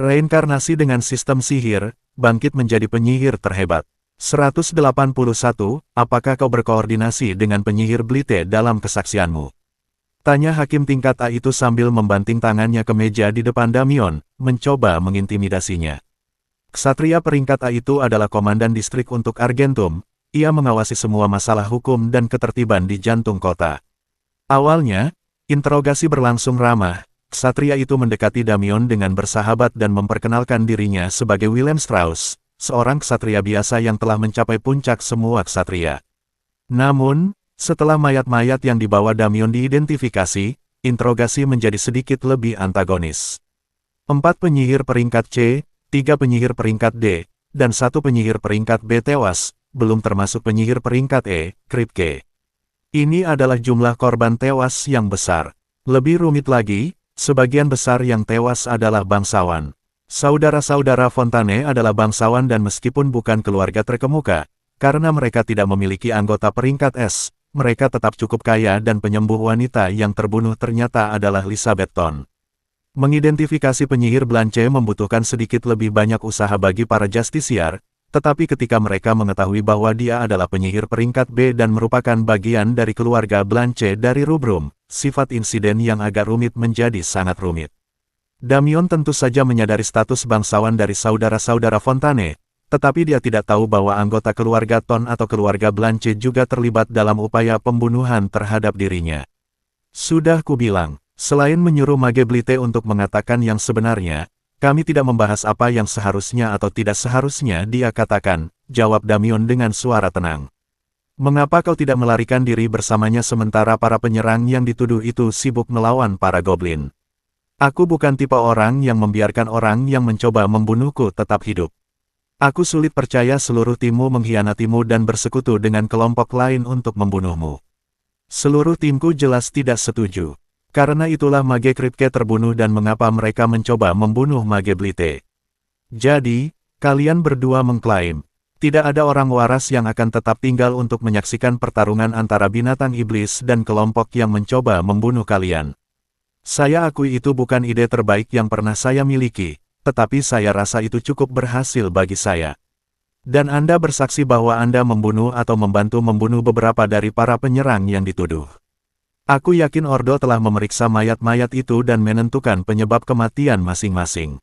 Reinkarnasi dengan sistem sihir, bangkit menjadi penyihir terhebat. 181. Apakah kau berkoordinasi dengan penyihir Blite dalam kesaksianmu? Tanya hakim tingkat A itu sambil membanting tangannya ke meja di depan Damion, mencoba mengintimidasinya. Ksatria peringkat A itu adalah komandan distrik untuk Argentum. Ia mengawasi semua masalah hukum dan ketertiban di jantung kota. Awalnya, interogasi berlangsung ramah. Ksatria itu mendekati Damion dengan bersahabat dan memperkenalkan dirinya sebagai Wilhelm Strauss, seorang ksatria biasa yang telah mencapai puncak semua ksatria. Namun, setelah mayat-mayat yang dibawa Damion diidentifikasi, interogasi menjadi sedikit lebih antagonis. 4 penyihir peringkat C, 3 penyihir peringkat D, dan 1 penyihir peringkat B tewas, belum termasuk penyihir peringkat E, Kripke. Ini adalah jumlah korban tewas yang besar. Lebih rumit lagi, sebagian besar yang tewas adalah bangsawan. Saudara-saudara Fontane adalah bangsawan dan meskipun bukan keluarga terkemuka, karena mereka tidak memiliki anggota peringkat S, mereka tetap cukup kaya dan penyembuh wanita yang terbunuh ternyata adalah Lisa Betton. Mengidentifikasi penyihir Blanche membutuhkan sedikit lebih banyak usaha bagi para justisiar, tetapi ketika mereka mengetahui bahwa dia adalah penyihir peringkat B dan merupakan bagian dari keluarga Blanche dari Rubrum, sifat insiden yang agak rumit menjadi sangat rumit. Damion tentu saja menyadari status bangsawan dari saudara-saudara Fontane, tetapi dia tidak tahu bahwa anggota keluarga Ton atau keluarga Blanche juga terlibat dalam upaya pembunuhan terhadap dirinya. Sudah kubilang, selain menyuruh Mage Blite untuk mengatakan yang sebenarnya, kami tidak membahas apa yang seharusnya atau tidak seharusnya dia katakan, jawab Damion dengan suara tenang. Mengapa kau tidak melarikan diri bersamanya sementara para penyerang yang dituduh itu sibuk melawan para goblin? Aku bukan tipe orang yang membiarkan orang yang mencoba membunuhku tetap hidup. Aku sulit percaya seluruh timmu mengkhianatimu dan bersekutu dengan kelompok lain untuk membunuhmu. Seluruh timku jelas tidak setuju. Karena itulah Mage Kripke terbunuh dan mengapa mereka mencoba membunuh Mage Blite. Jadi, kalian berdua mengklaim, tidak ada orang waras yang akan tetap tinggal untuk menyaksikan pertarungan antara binatang iblis dan kelompok yang mencoba membunuh kalian. Saya akui itu bukan ide terbaik yang pernah saya miliki, tetapi saya rasa itu cukup berhasil bagi saya. Dan Anda bersaksi bahwa Anda membunuh atau membantu membunuh beberapa dari para penyerang yang dituduh. Aku yakin Ordo telah memeriksa mayat-mayat itu dan menentukan penyebab kematian masing-masing.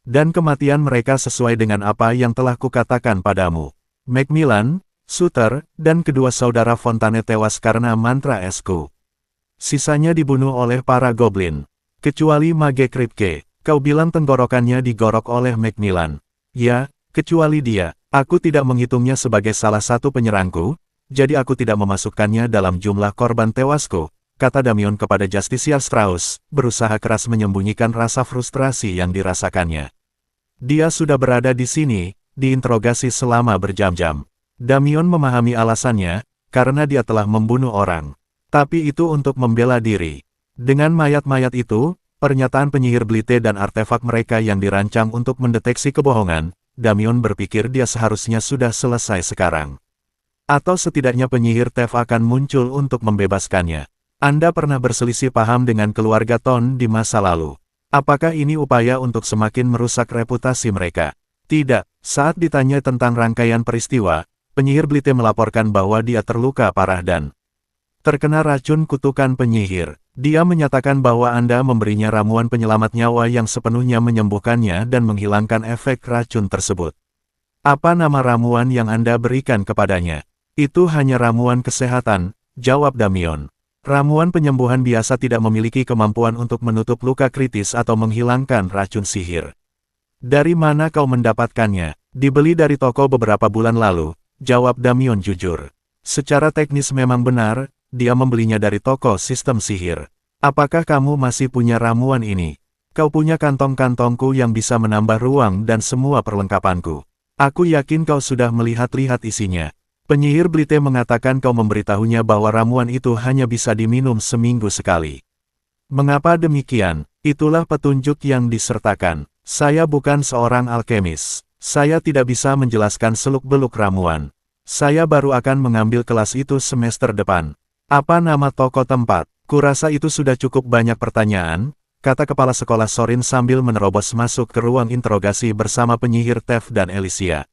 Dan kematian mereka sesuai dengan apa yang telah kukatakan padamu. Macmillan, Suter, dan kedua saudara Fontane tewas karena mantra esku. Sisanya dibunuh oleh para goblin. Kecuali Mage Kripke, kau bilang tenggorokannya digorok oleh Macmillan. Ya, kecuali dia. Aku tidak menghitungnya sebagai salah satu penyerangku, jadi aku tidak memasukkannya dalam jumlah korban tewasku, kata Damion kepada Justiciar Strauss, berusaha keras menyembunyikan rasa frustrasi yang dirasakannya. Dia sudah berada di sini, diinterogasi selama berjam-jam. Damion memahami alasannya, karena dia telah membunuh orang. Tapi itu untuk membela diri. Dengan mayat-mayat itu, pernyataan penyihir Blite dan artefak mereka yang dirancang untuk mendeteksi kebohongan, Damion berpikir dia seharusnya sudah selesai sekarang. Atau setidaknya penyihir Tef akan muncul untuk membebaskannya. Anda pernah berselisih paham dengan keluarga Ton di masa lalu. Apakah ini upaya untuk semakin merusak reputasi mereka? Tidak. Saat ditanya tentang rangkaian peristiwa, penyihir Blite melaporkan bahwa dia terluka parah dan terkena racun kutukan penyihir. Dia menyatakan bahwa Anda memberinya ramuan penyelamat nyawa yang sepenuhnya menyembuhkannya dan menghilangkan efek racun tersebut. Apa nama ramuan yang Anda berikan kepadanya? Itu hanya ramuan kesehatan, jawab Damion. Ramuan penyembuhan biasa tidak memiliki kemampuan untuk menutup luka kritis atau menghilangkan racun sihir. Dari mana kau mendapatkannya? Dibeli dari toko beberapa bulan lalu, jawab Damion jujur. Secara teknis memang benar, dia membelinya dari toko sistem sihir. Apakah kamu masih punya ramuan ini? Kau punya kantong-kantongku yang bisa menambah ruang dan semua perlengkapanku. Aku yakin kau sudah melihat-lihat isinya. Penyihir Blite mengatakan kau memberitahunya bahwa ramuan itu hanya bisa diminum seminggu sekali. Mengapa demikian? Itulah petunjuk yang disertakan. Saya bukan seorang alkemis. Saya tidak bisa menjelaskan seluk-beluk ramuan. Saya baru akan mengambil kelas itu semester depan. Apa nama toko tempat? Kurasa itu sudah cukup banyak pertanyaan. kata kepala sekolah Sorin sambil menerobos masuk ke ruang interogasi bersama penyihir Tef dan Alicia.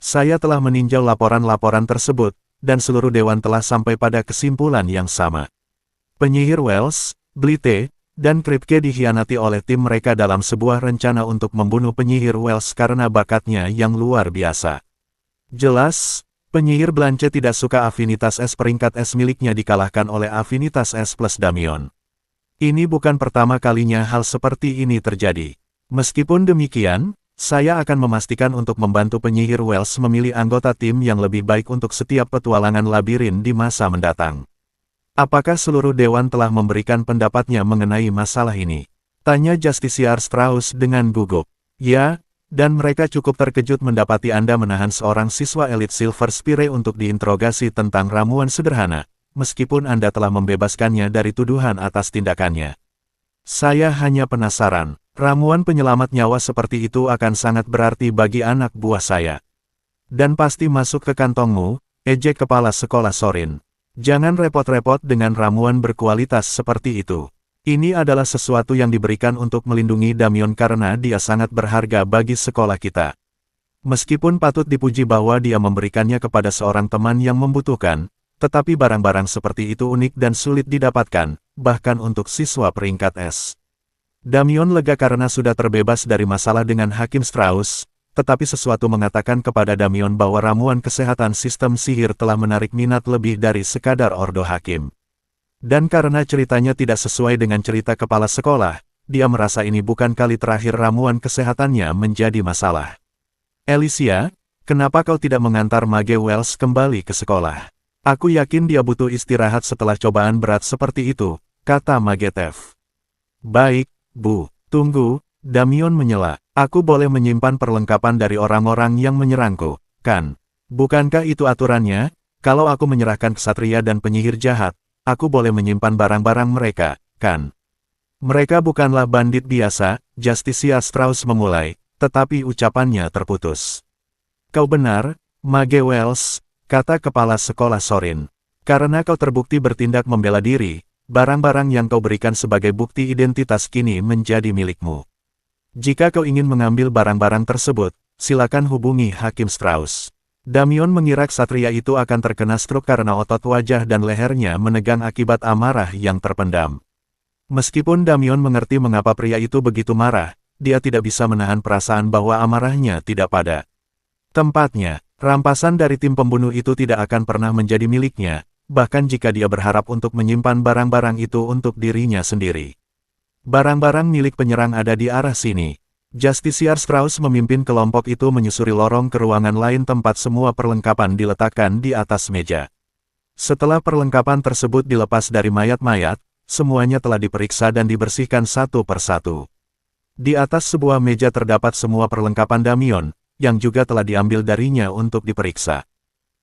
Saya telah meninjau laporan-laporan tersebut, dan seluruh dewan telah sampai pada kesimpulan yang sama. Penyihir Wells, Blite, dan Kripke dikhianati oleh tim mereka dalam sebuah rencana untuk membunuh penyihir Wells karena bakatnya yang luar biasa. Jelas, penyihir Blanche tidak suka afinitas S peringkat S miliknya dikalahkan oleh afinitas S plus Damion. Ini bukan pertama kalinya hal seperti ini terjadi. Meskipun demikian, saya akan memastikan untuk membantu penyihir Wells memilih anggota tim yang lebih baik untuk setiap petualangan labirin di masa mendatang. Apakah seluruh dewan telah memberikan pendapatnya mengenai masalah ini? Tanya Justiciar Strauss dengan gugup. Ya, dan mereka cukup terkejut mendapati Anda menahan seorang siswa elit Silver Spire untuk diinterogasi tentang ramuan sederhana, meskipun Anda telah membebaskannya dari tuduhan atas tindakannya. Saya hanya penasaran, ramuan penyelamat nyawa seperti itu akan sangat berarti bagi anak buah saya. Dan pasti masuk ke kantongmu, ejek kepala sekolah Sorin. Jangan repot-repot dengan ramuan berkualitas seperti itu. Ini adalah sesuatu yang diberikan untuk melindungi Damion karena dia sangat berharga bagi sekolah kita. Meskipun patut dipuji bahwa dia memberikannya kepada seorang teman yang membutuhkan, tetapi barang-barang seperti itu unik dan sulit didapatkan, bahkan untuk siswa peringkat S. Damion lega karena sudah terbebas dari masalah dengan Hakim Strauss, tetapi sesuatu mengatakan kepada Damion bahwa ramuan kesehatan sistem sihir telah menarik minat lebih dari sekadar Ordo Hakim. Dan karena ceritanya tidak sesuai dengan cerita kepala sekolah, dia merasa ini bukan kali terakhir ramuan kesehatannya menjadi masalah. Alicia, kenapa kau tidak mengantar Mage Wells kembali ke sekolah? Aku yakin dia butuh istirahat setelah cobaan berat seperti itu, kata Mage Tef. Baik, Bu. Tunggu, Damion menyela. Aku boleh menyimpan perlengkapan dari orang-orang yang menyerangku, kan? Bukankah itu aturannya? Kalau aku menyerahkan ksatria dan penyihir jahat, aku boleh menyimpan barang-barang mereka, kan? Mereka bukanlah bandit biasa, Justiciar Strauss memulai, tetapi ucapannya terputus. Kau benar, Mage Wells, kata kepala sekolah Sorin. Karena kau terbukti bertindak membela diri, barang-barang yang kau berikan sebagai bukti identitas kini menjadi milikmu. Jika kau ingin mengambil barang-barang tersebut, silakan hubungi Hakim Strauss. Damion mengira ksatria itu akan terkena stroke karena otot wajah dan lehernya menegang akibat amarah yang terpendam. Meskipun Damion mengerti mengapa pria itu begitu marah, dia tidak bisa menahan perasaan bahwa amarahnya tidak pada tempatnya. Rampasan dari tim pembunuh itu tidak akan pernah menjadi miliknya, bahkan jika dia berharap untuk menyimpan barang-barang itu untuk dirinya sendiri. Barang-barang milik penyerang ada di arah sini. Justiciar Strauss memimpin kelompok itu menyusuri lorong ke ruangan lain tempat semua perlengkapan diletakkan di atas meja. Setelah perlengkapan tersebut dilepas dari mayat-mayat, semuanya telah diperiksa dan dibersihkan satu persatu. Di atas sebuah meja terdapat semua perlengkapan Damion, yang juga telah diambil darinya untuk diperiksa.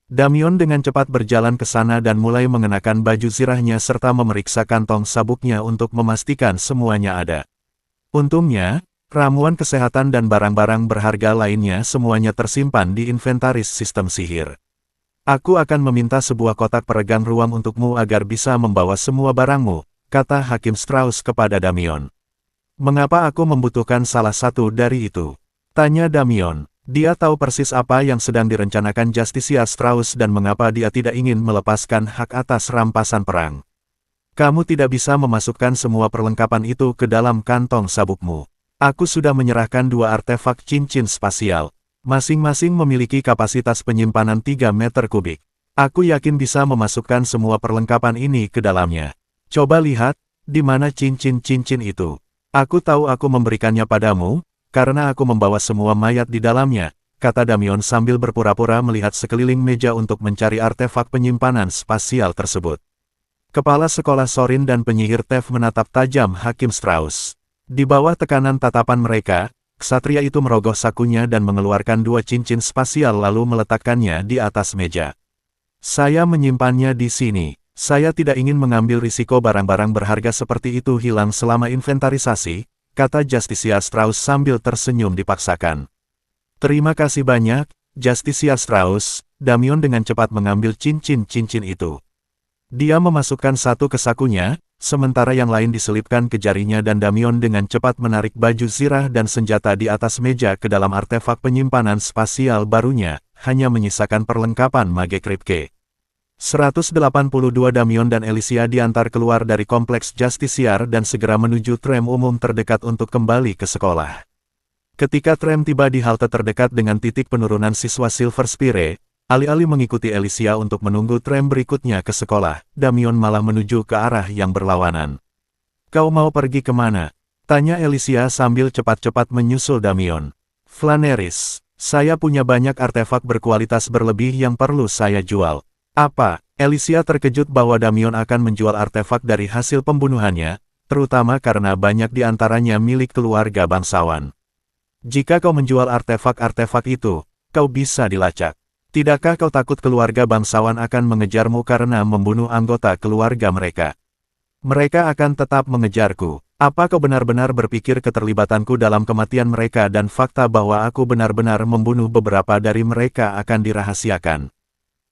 Damion dengan cepat berjalan ke sana dan mulai mengenakan baju zirahnya serta memeriksa kantong sabuknya untuk memastikan semuanya ada. Untungnya, ramuan kesehatan dan barang-barang berharga lainnya semuanya tersimpan di inventaris sistem sihir. Aku akan meminta sebuah kotak peregang ruang untukmu agar bisa membawa semua barangmu, kata Hakim Strauss kepada Damion. Mengapa aku membutuhkan salah satu dari itu? Tanya Damion. Dia tahu persis apa yang sedang direncanakan Justiciar Strauss dan mengapa dia tidak ingin melepaskan hak atas rampasan perang. Kamu tidak bisa memasukkan semua perlengkapan itu ke dalam kantong sabukmu. Aku sudah menyerahkan 2 artefak cincin spasial. Masing-masing memiliki kapasitas penyimpanan 3 meter kubik. Aku yakin bisa memasukkan semua perlengkapan ini ke dalamnya. Coba lihat, di mana cincin-cincin itu. Aku tahu aku memberikannya padamu, karena aku membawa semua mayat di dalamnya, kata Damion sambil berpura-pura melihat sekeliling meja untuk mencari artefak penyimpanan spasial tersebut. Kepala sekolah Sorin dan penyihir Tef menatap tajam Hakim Strauss. Di bawah tekanan tatapan mereka, ksatria itu merogoh sakunya dan mengeluarkan 2 cincin spasial lalu meletakkannya di atas meja. Saya menyimpannya di sini. Saya tidak ingin mengambil risiko barang-barang berharga seperti itu hilang selama inventarisasi, kata Justiciar Strauss sambil tersenyum dipaksakan. Terima kasih banyak, Justiciar Strauss. Damion dengan cepat mengambil cincin-cincin itu. Dia memasukkan satu ke sakunya, sementara yang lain diselipkan ke jarinya dan Damion dengan cepat menarik baju zirah dan senjata di atas meja ke dalam artefak penyimpanan spasial barunya, hanya menyisakan perlengkapan mage Kripke. 182 Damion dan Alicia diantar keluar dari kompleks Justiciar dan segera menuju tram umum terdekat untuk kembali ke sekolah. Ketika tram tiba di halte terdekat dengan titik penurunan siswa Silver Spire, alih-alih mengikuti Alicia untuk menunggu tram berikutnya ke sekolah, Damion malah menuju ke arah yang berlawanan. "Kau mau pergi kemana?" tanya Alicia sambil cepat-cepat menyusul Damion. "Flaneris, saya punya banyak artefak berkualitas berlebih yang perlu saya jual." "Apa?" Alicia terkejut bahwa Damion akan menjual artefak dari hasil pembunuhannya, terutama karena banyak di antaranya milik keluarga bangsawan. "Jika kau menjual artefak-artefak itu, kau bisa dilacak. Tidakkah kau takut keluarga bangsawan akan mengejarmu karena membunuh anggota keluarga mereka? Mereka akan tetap mengejarku. Apa kau benar-benar berpikir keterlibatanku dalam kematian mereka dan fakta bahwa aku benar-benar membunuh beberapa dari mereka akan dirahasiakan?"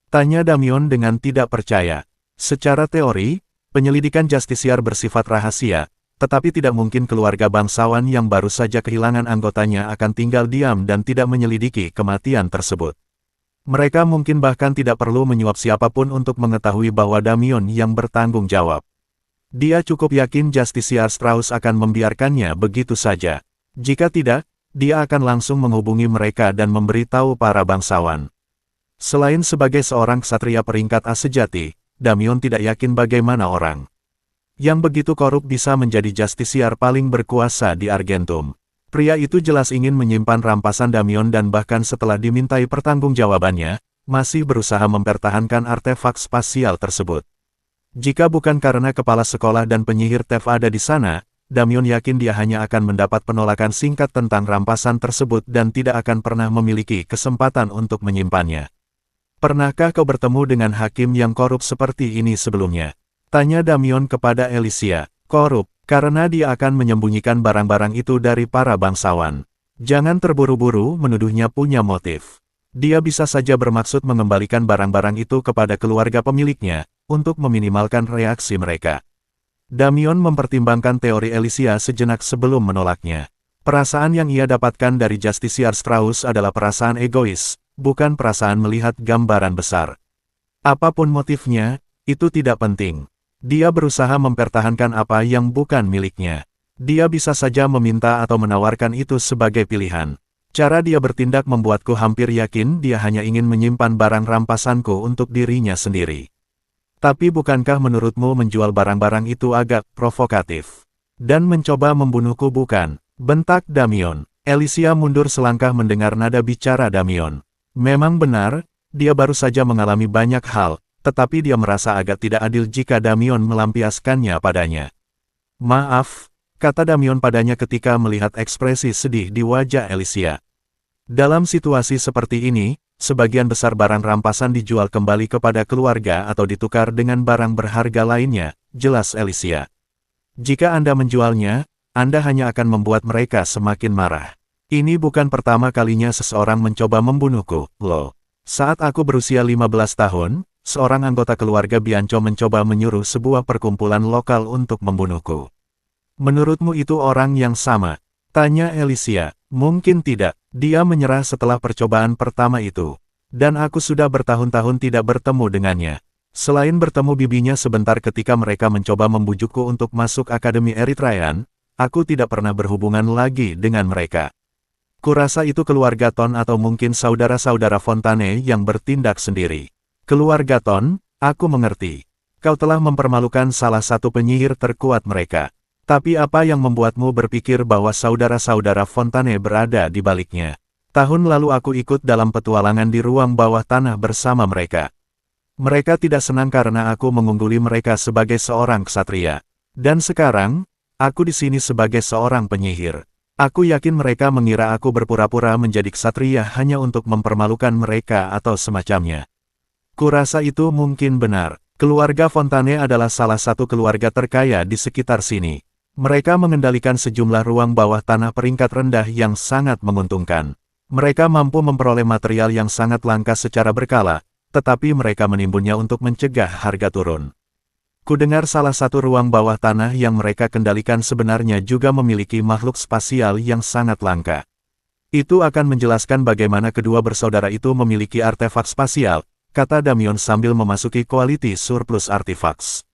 tanya Damion dengan tidak percaya. "Secara teori, penyelidikan Justiciar bersifat rahasia, tetapi tidak mungkin keluarga bangsawan yang baru saja kehilangan anggotanya akan tinggal diam dan tidak menyelidiki kematian tersebut. Mereka mungkin bahkan tidak perlu menyuap siapapun untuk mengetahui bahwa Damion yang bertanggung jawab. Dia cukup yakin Justiciar Strauss akan membiarkannya begitu saja. Jika tidak, dia akan langsung menghubungi mereka dan memberitahu para bangsawan." Selain sebagai seorang ksatria peringkat A sejati, Damion tidak yakin bagaimana orang yang begitu korup bisa menjadi Justiciar paling berkuasa di Argentum. Pria itu jelas ingin menyimpan rampasan Damion dan bahkan setelah dimintai pertanggungjawabannya, masih berusaha mempertahankan artefak spasial tersebut. Jika bukan karena kepala sekolah dan penyihir Tef ada di sana, Damion yakin dia hanya akan mendapat penolakan singkat tentang rampasan tersebut dan tidak akan pernah memiliki kesempatan untuk menyimpannya. "Pernahkah kau bertemu dengan hakim yang korup seperti ini sebelumnya?" tanya Damion kepada Alicia. "Korup, karena dia akan menyembunyikan barang-barang itu dari para bangsawan. Jangan terburu-buru menuduhnya punya motif. Dia bisa saja bermaksud mengembalikan barang-barang itu kepada keluarga pemiliknya, untuk meminimalkan reaksi mereka." Damion mempertimbangkan teori Alicia sejenak sebelum menolaknya. Perasaan yang ia dapatkan dari Justiciar Strauss adalah perasaan egois, bukan perasaan melihat gambaran besar. Apapun motifnya, itu tidak penting. Dia berusaha mempertahankan apa yang bukan miliknya. Dia bisa saja meminta atau menawarkan itu sebagai pilihan. Cara dia bertindak membuatku hampir yakin dia hanya ingin menyimpan barang rampasanku untuk dirinya sendiri. "Tapi bukankah menurutmu menjual barang-barang itu agak provokatif? Dan mencoba membunuhku bukan?" bentak Damion. Alicia mundur selangkah mendengar nada bicara Damion. Memang benar, dia baru saja mengalami banyak hal, tetapi dia merasa agak tidak adil jika Damion melampiaskannya padanya. "Maaf," kata Damion padanya ketika melihat ekspresi sedih di wajah Alicia. "Dalam situasi seperti ini, sebagian besar barang rampasan dijual kembali kepada keluarga atau ditukar dengan barang berharga lainnya," jelas Alicia. "Jika Anda menjualnya, Anda hanya akan membuat mereka semakin marah. Ini bukan pertama kalinya seseorang mencoba membunuhku, loh. Saat aku berusia 15 tahun, seorang anggota keluarga Bianco mencoba menyuruh sebuah perkumpulan lokal untuk membunuhku. Menurutmu itu orang yang sama?" tanya Alicia. "Mungkin tidak. Dia menyerah setelah percobaan pertama itu. Dan aku sudah bertahun-tahun tidak bertemu dengannya. Selain bertemu bibinya sebentar ketika mereka mencoba membujukku untuk masuk Akademi Eritrean, aku tidak pernah berhubungan lagi dengan mereka. Kurasa itu keluarga Ton atau mungkin saudara-saudara Fontane yang bertindak sendiri." "Keluarga Ton, aku mengerti. Kau telah mempermalukan salah satu penyihir terkuat mereka. Tapi apa yang membuatmu berpikir bahwa saudara-saudara Fontane berada di baliknya? Tahun lalu aku ikut dalam petualangan di ruang bawah tanah bersama mereka. Mereka tidak senang karena aku mengungguli mereka sebagai seorang ksatria. Dan sekarang, aku di sini sebagai seorang penyihir. Aku yakin mereka mengira aku berpura-pura menjadi ksatria hanya untuk mempermalukan mereka atau semacamnya. Kurasa itu mungkin benar. Keluarga Fontane adalah salah satu keluarga terkaya di sekitar sini. Mereka mengendalikan sejumlah ruang bawah tanah peringkat rendah yang sangat menguntungkan. Mereka mampu memperoleh material yang sangat langka secara berkala, tetapi mereka menimbunnya untuk mencegah harga turun. Kudengar salah satu ruang bawah tanah yang mereka kendalikan sebenarnya juga memiliki makhluk spasial yang sangat langka. Itu akan menjelaskan bagaimana kedua bersaudara itu memiliki artefak spasial, kata Damien sambil memasuki Quality Surplus Artifacts.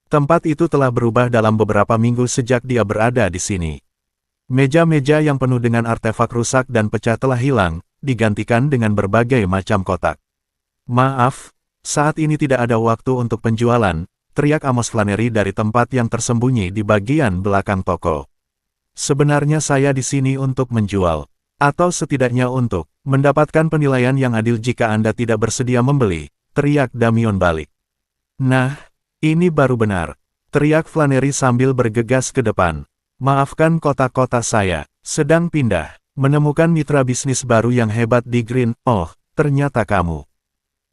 Tempat itu telah berubah dalam beberapa minggu sejak dia berada di sini. Meja-meja yang penuh dengan artefak rusak dan pecah telah hilang, digantikan dengan berbagai macam kotak. Maaf, saat ini tidak ada waktu untuk penjualan, teriak Amos Flannery dari tempat yang tersembunyi di bagian belakang toko. Sebenarnya saya di sini untuk menjual, atau setidaknya untuk mendapatkan penilaian yang adil jika Anda tidak bersedia membeli, teriak Damien balik. Nah, ini baru benar, teriak Flannery sambil bergegas ke depan. Maafkan kota-kota saya, sedang pindah, menemukan mitra bisnis baru yang hebat di Green. Oh, ternyata kamu.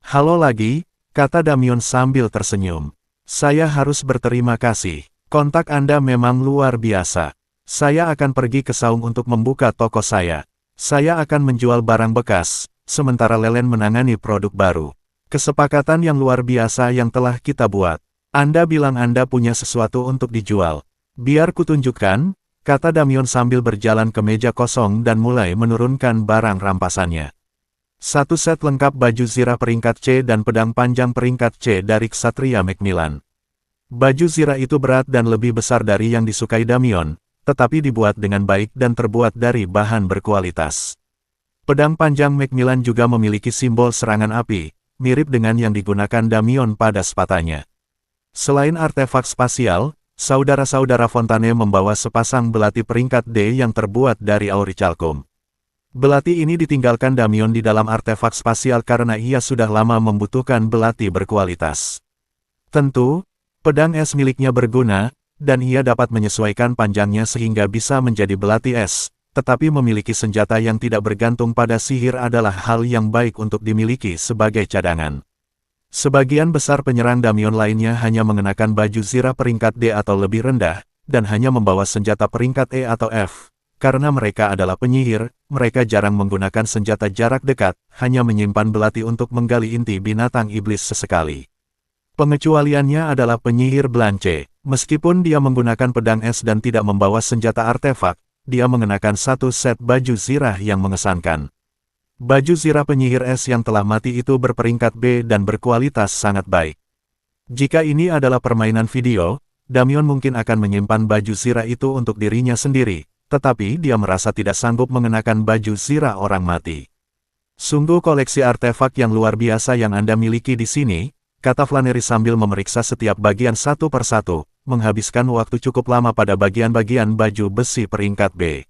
Halo lagi, kata Damien sambil tersenyum. Saya harus berterima kasih, kontak Anda memang luar biasa. Saya akan pergi ke Saung untuk membuka toko saya. Saya akan menjual barang bekas, sementara Lelen menangani produk baru. Kesepakatan yang luar biasa yang telah kita buat. Anda bilang Anda punya sesuatu untuk dijual. Biar kutunjukkan, kata Damien sambil berjalan ke meja kosong dan mulai menurunkan barang rampasannya. Satu set lengkap baju zirah peringkat C dan pedang panjang peringkat C dari Ksatria Macmillan. Baju zirah itu berat dan lebih besar dari yang disukai Damien, tetapi dibuat dengan baik dan terbuat dari bahan berkualitas. Pedang panjang Macmillan juga memiliki simbol serangan api, mirip dengan yang digunakan Damien pada sepatanya. Selain artefak spasial, saudara-saudara Fontane membawa sepasang belati peringkat D yang terbuat dari aurichalcum. Belati ini ditinggalkan Damien di dalam artefak spasial karena ia sudah lama membutuhkan belati berkualitas. Tentu, pedang es miliknya berguna, dan ia dapat menyesuaikan panjangnya sehingga bisa menjadi belati es, tetapi memiliki senjata yang tidak bergantung pada sihir adalah hal yang baik untuk dimiliki sebagai cadangan. Sebagian besar penyerang Damien lainnya hanya mengenakan baju zirah peringkat D atau lebih rendah, dan hanya membawa senjata peringkat E atau F. Karena mereka adalah penyihir, mereka jarang menggunakan senjata jarak dekat, hanya menyimpan belati untuk menggali inti binatang iblis sesekali. Pengecualiannya adalah penyihir Blanche. Meskipun dia menggunakan pedang es dan tidak membawa senjata artefak, dia mengenakan satu set baju zirah yang mengesankan. Baju zirah penyihir es yang telah mati itu berperingkat B dan berkualitas sangat baik. Jika ini adalah permainan video, Damien mungkin akan menyimpan baju zirah itu untuk dirinya sendiri. Tetapi dia merasa tidak sanggup mengenakan baju zirah orang mati. Sungguh koleksi artefak yang luar biasa yang Anda miliki di sini, kata Flannery sambil memeriksa setiap bagian satu persatu, menghabiskan waktu cukup lama pada bagian-bagian baju besi peringkat B.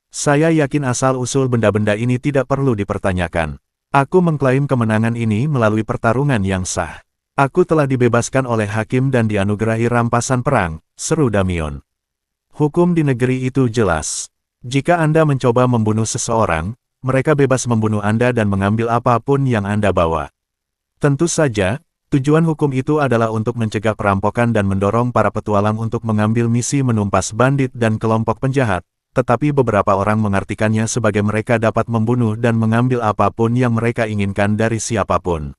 Saya yakin asal-usul benda-benda ini tidak perlu dipertanyakan. Aku mengklaim kemenangan ini melalui pertarungan yang sah. Aku telah dibebaskan oleh hakim dan dianugerahi rampasan perang, seru Damien. Hukum di negeri itu jelas. Jika Anda mencoba membunuh seseorang, mereka bebas membunuh Anda dan mengambil apapun yang Anda bawa. Tentu saja, tujuan hukum itu adalah untuk mencegah perampokan dan mendorong para petualang untuk mengambil misi menumpas bandit dan kelompok penjahat, tetapi beberapa orang mengartikannya sebagai mereka dapat membunuh dan mengambil apapun yang mereka inginkan dari siapapun.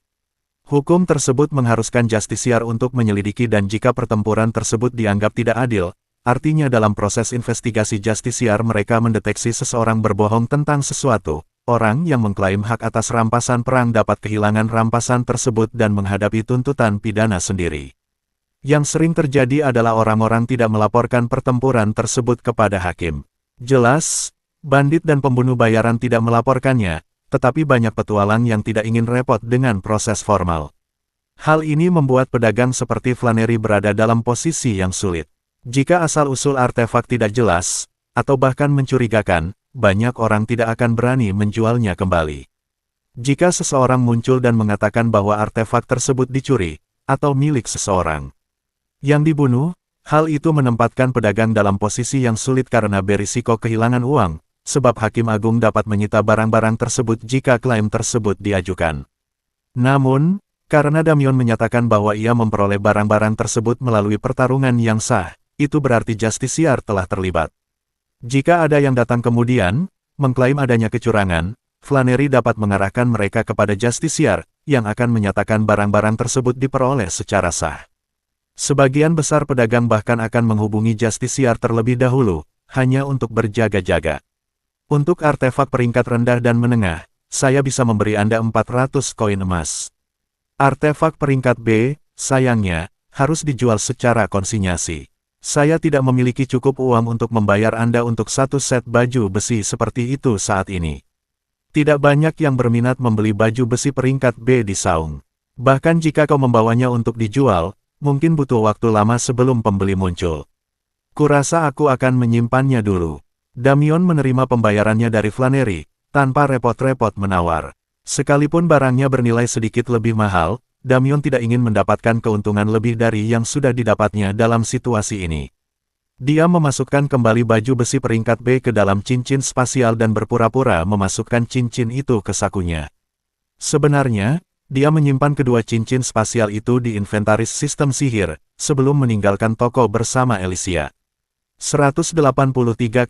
Hukum tersebut mengharuskan justisiar untuk menyelidiki dan jika pertempuran tersebut dianggap tidak adil, artinya dalam proses investigasi justisiar mereka mendeteksi seseorang berbohong tentang sesuatu, orang yang mengklaim hak atas rampasan perang dapat kehilangan rampasan tersebut dan menghadapi tuntutan pidana sendiri. Yang sering terjadi adalah orang-orang tidak melaporkan pertempuran tersebut kepada hakim. Jelas, bandit dan pembunuh bayaran tidak melaporkannya, tetapi banyak petualang yang tidak ingin repot dengan proses formal. Hal ini membuat pedagang seperti Flannery berada dalam posisi yang sulit. Jika asal-usul artefak tidak jelas, atau bahkan mencurigakan, banyak orang tidak akan berani menjualnya kembali. Jika seseorang muncul dan mengatakan bahwa artefak tersebut dicuri, atau milik seseorang yang dibunuh, hal itu menempatkan pedagang dalam posisi yang sulit karena berisiko kehilangan uang, sebab Hakim Agung dapat menyita barang-barang tersebut jika klaim tersebut diajukan. Namun, karena Damien menyatakan bahwa ia memperoleh barang-barang tersebut melalui pertarungan yang sah, itu berarti justisiar telah terlibat. Jika ada yang datang kemudian, mengklaim adanya kecurangan, Flannery dapat mengarahkan mereka kepada justisiar, yang akan menyatakan barang-barang tersebut diperoleh secara sah. Sebagian besar pedagang bahkan akan menghubungi justiciar terlebih dahulu, hanya untuk berjaga-jaga. Untuk artefak peringkat rendah dan menengah, saya bisa memberi Anda 400 koin emas. Artefak peringkat B, sayangnya, harus dijual secara konsinyasi. Saya tidak memiliki cukup uang untuk membayar Anda untuk satu set baju besi seperti itu saat ini. Tidak banyak yang berminat membeli baju besi peringkat B di saung. Bahkan jika kau membawanya untuk dijual, mungkin butuh waktu lama sebelum pembeli muncul. Kurasa aku akan menyimpannya dulu. Damien menerima pembayarannya dari Flannery, tanpa repot-repot menawar. Sekalipun barangnya bernilai sedikit lebih mahal, Damien tidak ingin mendapatkan keuntungan lebih dari yang sudah didapatnya dalam situasi ini. Dia memasukkan kembali baju besi peringkat B ke dalam cincin spasial dan berpura-pura memasukkan cincin itu ke sakunya. Sebenarnya, dia menyimpan kedua cincin spasial itu di inventaris sistem sihir, sebelum meninggalkan toko bersama Alicia. 183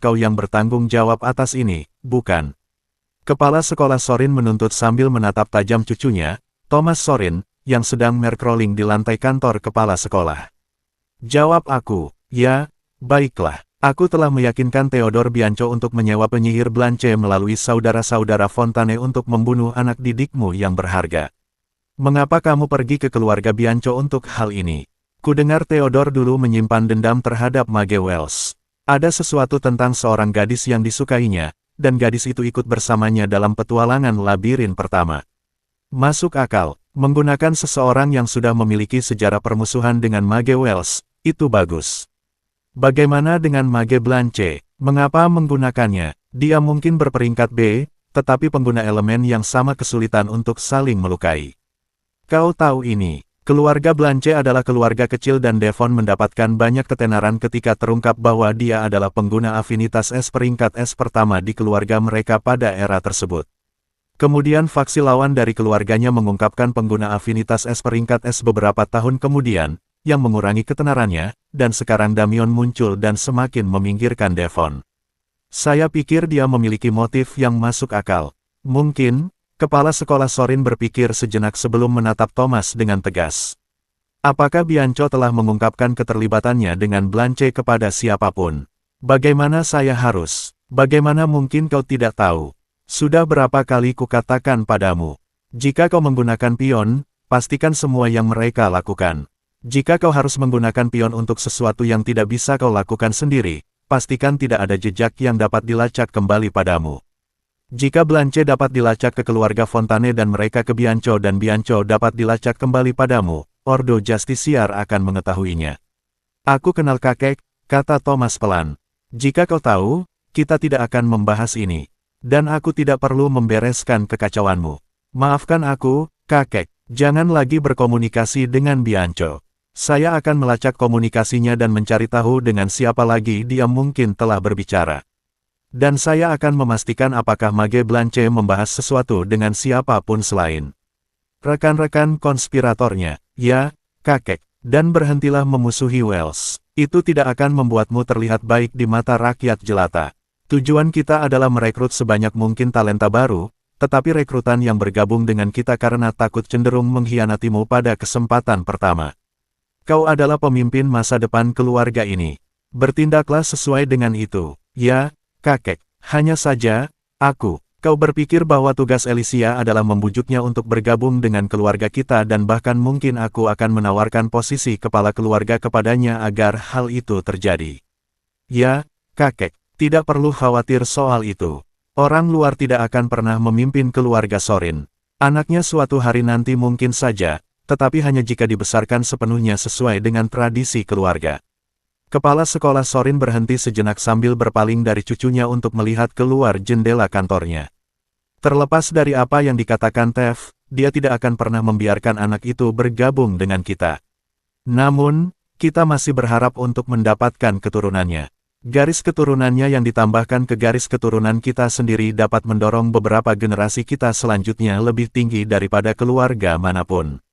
kau yang bertanggung jawab atas ini, bukan? Kepala sekolah Sorin menuntut sambil menatap tajam cucunya, Thomas Sorin, yang sedang mercrolling di lantai kantor kepala sekolah. Jawab aku, ya, baiklah. Aku telah meyakinkan Theodore Bianco untuk menyewa penyihir Blanche melalui saudara-saudara Fontane untuk membunuh anak didikmu yang berharga. Mengapa kamu pergi ke keluarga Bianco untuk hal ini? Kudengar Theodore dulu menyimpan dendam terhadap Mage Wells. Ada sesuatu tentang seorang gadis yang disukainya, dan gadis itu ikut bersamanya dalam petualangan labirin pertama. Masuk akal, menggunakan seseorang yang sudah memiliki sejarah permusuhan dengan Mage Wells, itu bagus. Bagaimana dengan Mage Blanche? Mengapa menggunakannya? Dia mungkin berperingkat B, tetapi pengguna elemen yang sama kesulitan untuk saling melukai. Kau tahu ini, keluarga Blanche adalah keluarga kecil dan Devon mendapatkan banyak ketenaran ketika terungkap bahwa dia adalah pengguna afinitas S peringkat S pertama di keluarga mereka pada era tersebut. Kemudian faksi lawan dari keluarganya mengungkapkan pengguna afinitas S peringkat S beberapa tahun kemudian, yang mengurangi ketenarannya, dan sekarang Damien muncul dan semakin meminggirkan Devon. Saya pikir dia memiliki motif yang masuk akal. Mungkin, kepala sekolah Sorin berpikir sejenak sebelum menatap Thomas dengan tegas. Apakah Bianco telah mengungkapkan keterlibatannya dengan Blanche kepada siapapun? Bagaimana saya harus? Bagaimana mungkin kau tidak tahu? Sudah berapa kali kukatakan padamu, jika kau menggunakan pion, pastikan semua yang mereka lakukan. Jika kau harus menggunakan pion untuk sesuatu yang tidak bisa kau lakukan sendiri, pastikan tidak ada jejak yang dapat dilacak kembali padamu. Jika Blanche dapat dilacak ke keluarga Fontane dan mereka ke Bianco dan Bianco dapat dilacak kembali padamu, Ordo Justiciar akan mengetahuinya. Aku kenal kakek, kata Thomas pelan. Jika kau tahu, kita tidak akan membahas ini. Dan aku tidak perlu membereskan kekacauanmu. Maafkan aku, kakek, jangan lagi berkomunikasi dengan Bianco. Saya akan melacak komunikasinya dan mencari tahu dengan siapa lagi dia mungkin telah berbicara. Dan saya akan memastikan apakah Mage Blanche membahas sesuatu dengan siapapun selain rekan-rekan konspiratornya. Ya, kakek, dan berhentilah memusuhi Wells. Itu tidak akan membuatmu terlihat baik di mata rakyat jelata. Tujuan kita adalah merekrut sebanyak mungkin talenta baru, tetapi rekrutan yang bergabung dengan kita karena takut cenderung mengkhianatimu pada kesempatan pertama. Kau adalah pemimpin masa depan keluarga ini. Bertindaklah sesuai dengan itu. Ya, kakek. Hanya saja, kau berpikir bahwa tugas Alicia adalah membujuknya untuk bergabung dengan keluarga kita dan bahkan mungkin aku akan menawarkan posisi kepala keluarga kepadanya agar hal itu terjadi. Ya, kakek. Tidak perlu khawatir soal itu. Orang luar tidak akan pernah memimpin keluarga Sorin. Anaknya suatu hari nanti mungkin saja, tetapi hanya jika dibesarkan sepenuhnya sesuai dengan tradisi keluarga. Kepala sekolah Sorin berhenti sejenak sambil berpaling dari cucunya untuk melihat keluar jendela kantornya. Terlepas dari apa yang dikatakan Tev, dia tidak akan pernah membiarkan anak itu bergabung dengan kita. Namun, kita masih berharap untuk mendapatkan keturunannya. Garis keturunannya yang ditambahkan ke garis keturunan kita sendiri dapat mendorong beberapa generasi kita selanjutnya lebih tinggi daripada keluarga manapun.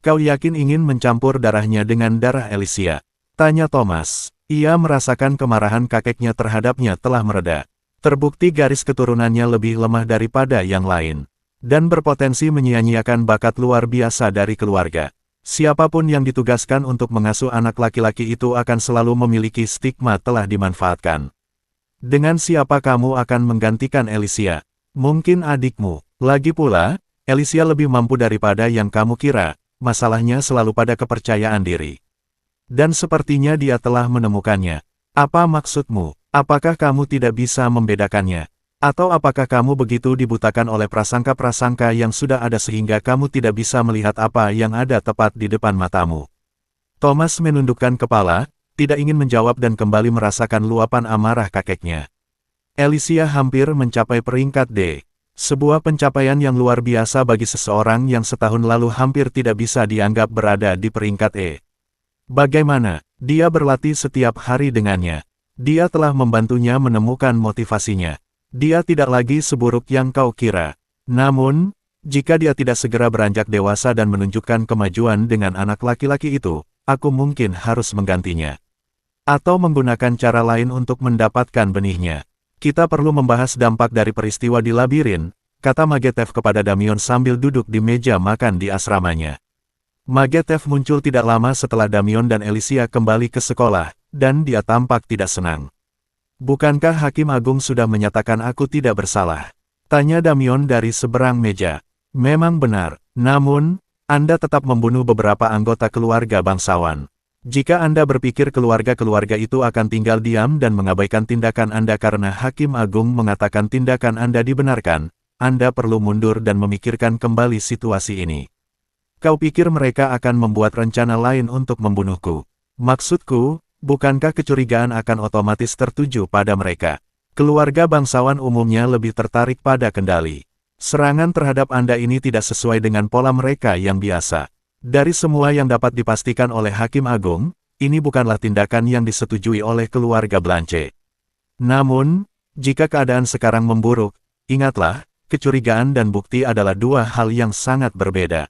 Kau yakin ingin mencampur darahnya dengan darah Alicia? Tanya Thomas. Ia merasakan kemarahan kakeknya terhadapnya telah mereda. Terbukti garis keturunannya lebih lemah daripada yang lain. Dan berpotensi menyia-nyiakan bakat luar biasa dari keluarga. Siapapun yang ditugaskan untuk mengasuh anak laki-laki itu akan selalu memiliki stigma telah dimanfaatkan. Dengan siapa kamu akan menggantikan Alicia? Mungkin adikmu. Lagi pula, Alicia lebih mampu daripada yang kamu kira, masalahnya selalu pada kepercayaan diri. Dan sepertinya dia telah menemukannya. Apa maksudmu? Apakah kamu tidak bisa membedakannya? Atau apakah kamu begitu dibutakan oleh prasangka-prasangka yang sudah ada sehingga kamu tidak bisa melihat apa yang ada tepat di depan matamu? Thomas menundukkan kepala, tidak ingin menjawab dan kembali merasakan luapan amarah kakeknya. Alicia hampir mencapai peringkat D. Sebuah pencapaian yang luar biasa bagi seseorang yang setahun lalu hampir tidak bisa dianggap berada di peringkat E. Bagaimana? Dia berlatih setiap hari dengannya. Dia telah membantunya menemukan motivasinya. Dia tidak lagi seburuk yang kau kira. Namun, jika dia tidak segera beranjak dewasa dan menunjukkan kemajuan dengan anak laki-laki itu, aku mungkin harus menggantinya. Atau menggunakan cara lain untuk mendapatkan benihnya. Kita perlu membahas dampak dari peristiwa di labirin, kata Magetev kepada Damion sambil duduk di meja makan di asramanya. Magetev muncul tidak lama setelah Damion dan Alicia kembali ke sekolah, dan dia tampak tidak senang. Bukankah Hakim Agung sudah menyatakan aku tidak bersalah? Tanya Damion dari seberang meja. Memang benar, namun, Anda tetap membunuh beberapa anggota keluarga bangsawan. Jika Anda berpikir keluarga-keluarga itu akan tinggal diam dan mengabaikan tindakan Anda karena Hakim Agung mengatakan tindakan Anda dibenarkan, Anda perlu mundur dan memikirkan kembali situasi ini. Kau pikir mereka akan membuat rencana lain untuk membunuhku? Maksudku, bukankah kecurigaan akan otomatis tertuju pada mereka? Keluarga bangsawan umumnya lebih tertarik pada kendali. Serangan terhadap Anda ini tidak sesuai dengan pola mereka yang biasa. Dari semua yang dapat dipastikan oleh Hakim Agung, ini bukanlah tindakan yang disetujui oleh keluarga Blanche. Namun, jika keadaan sekarang memburuk, ingatlah, kecurigaan dan bukti adalah dua hal yang sangat berbeda.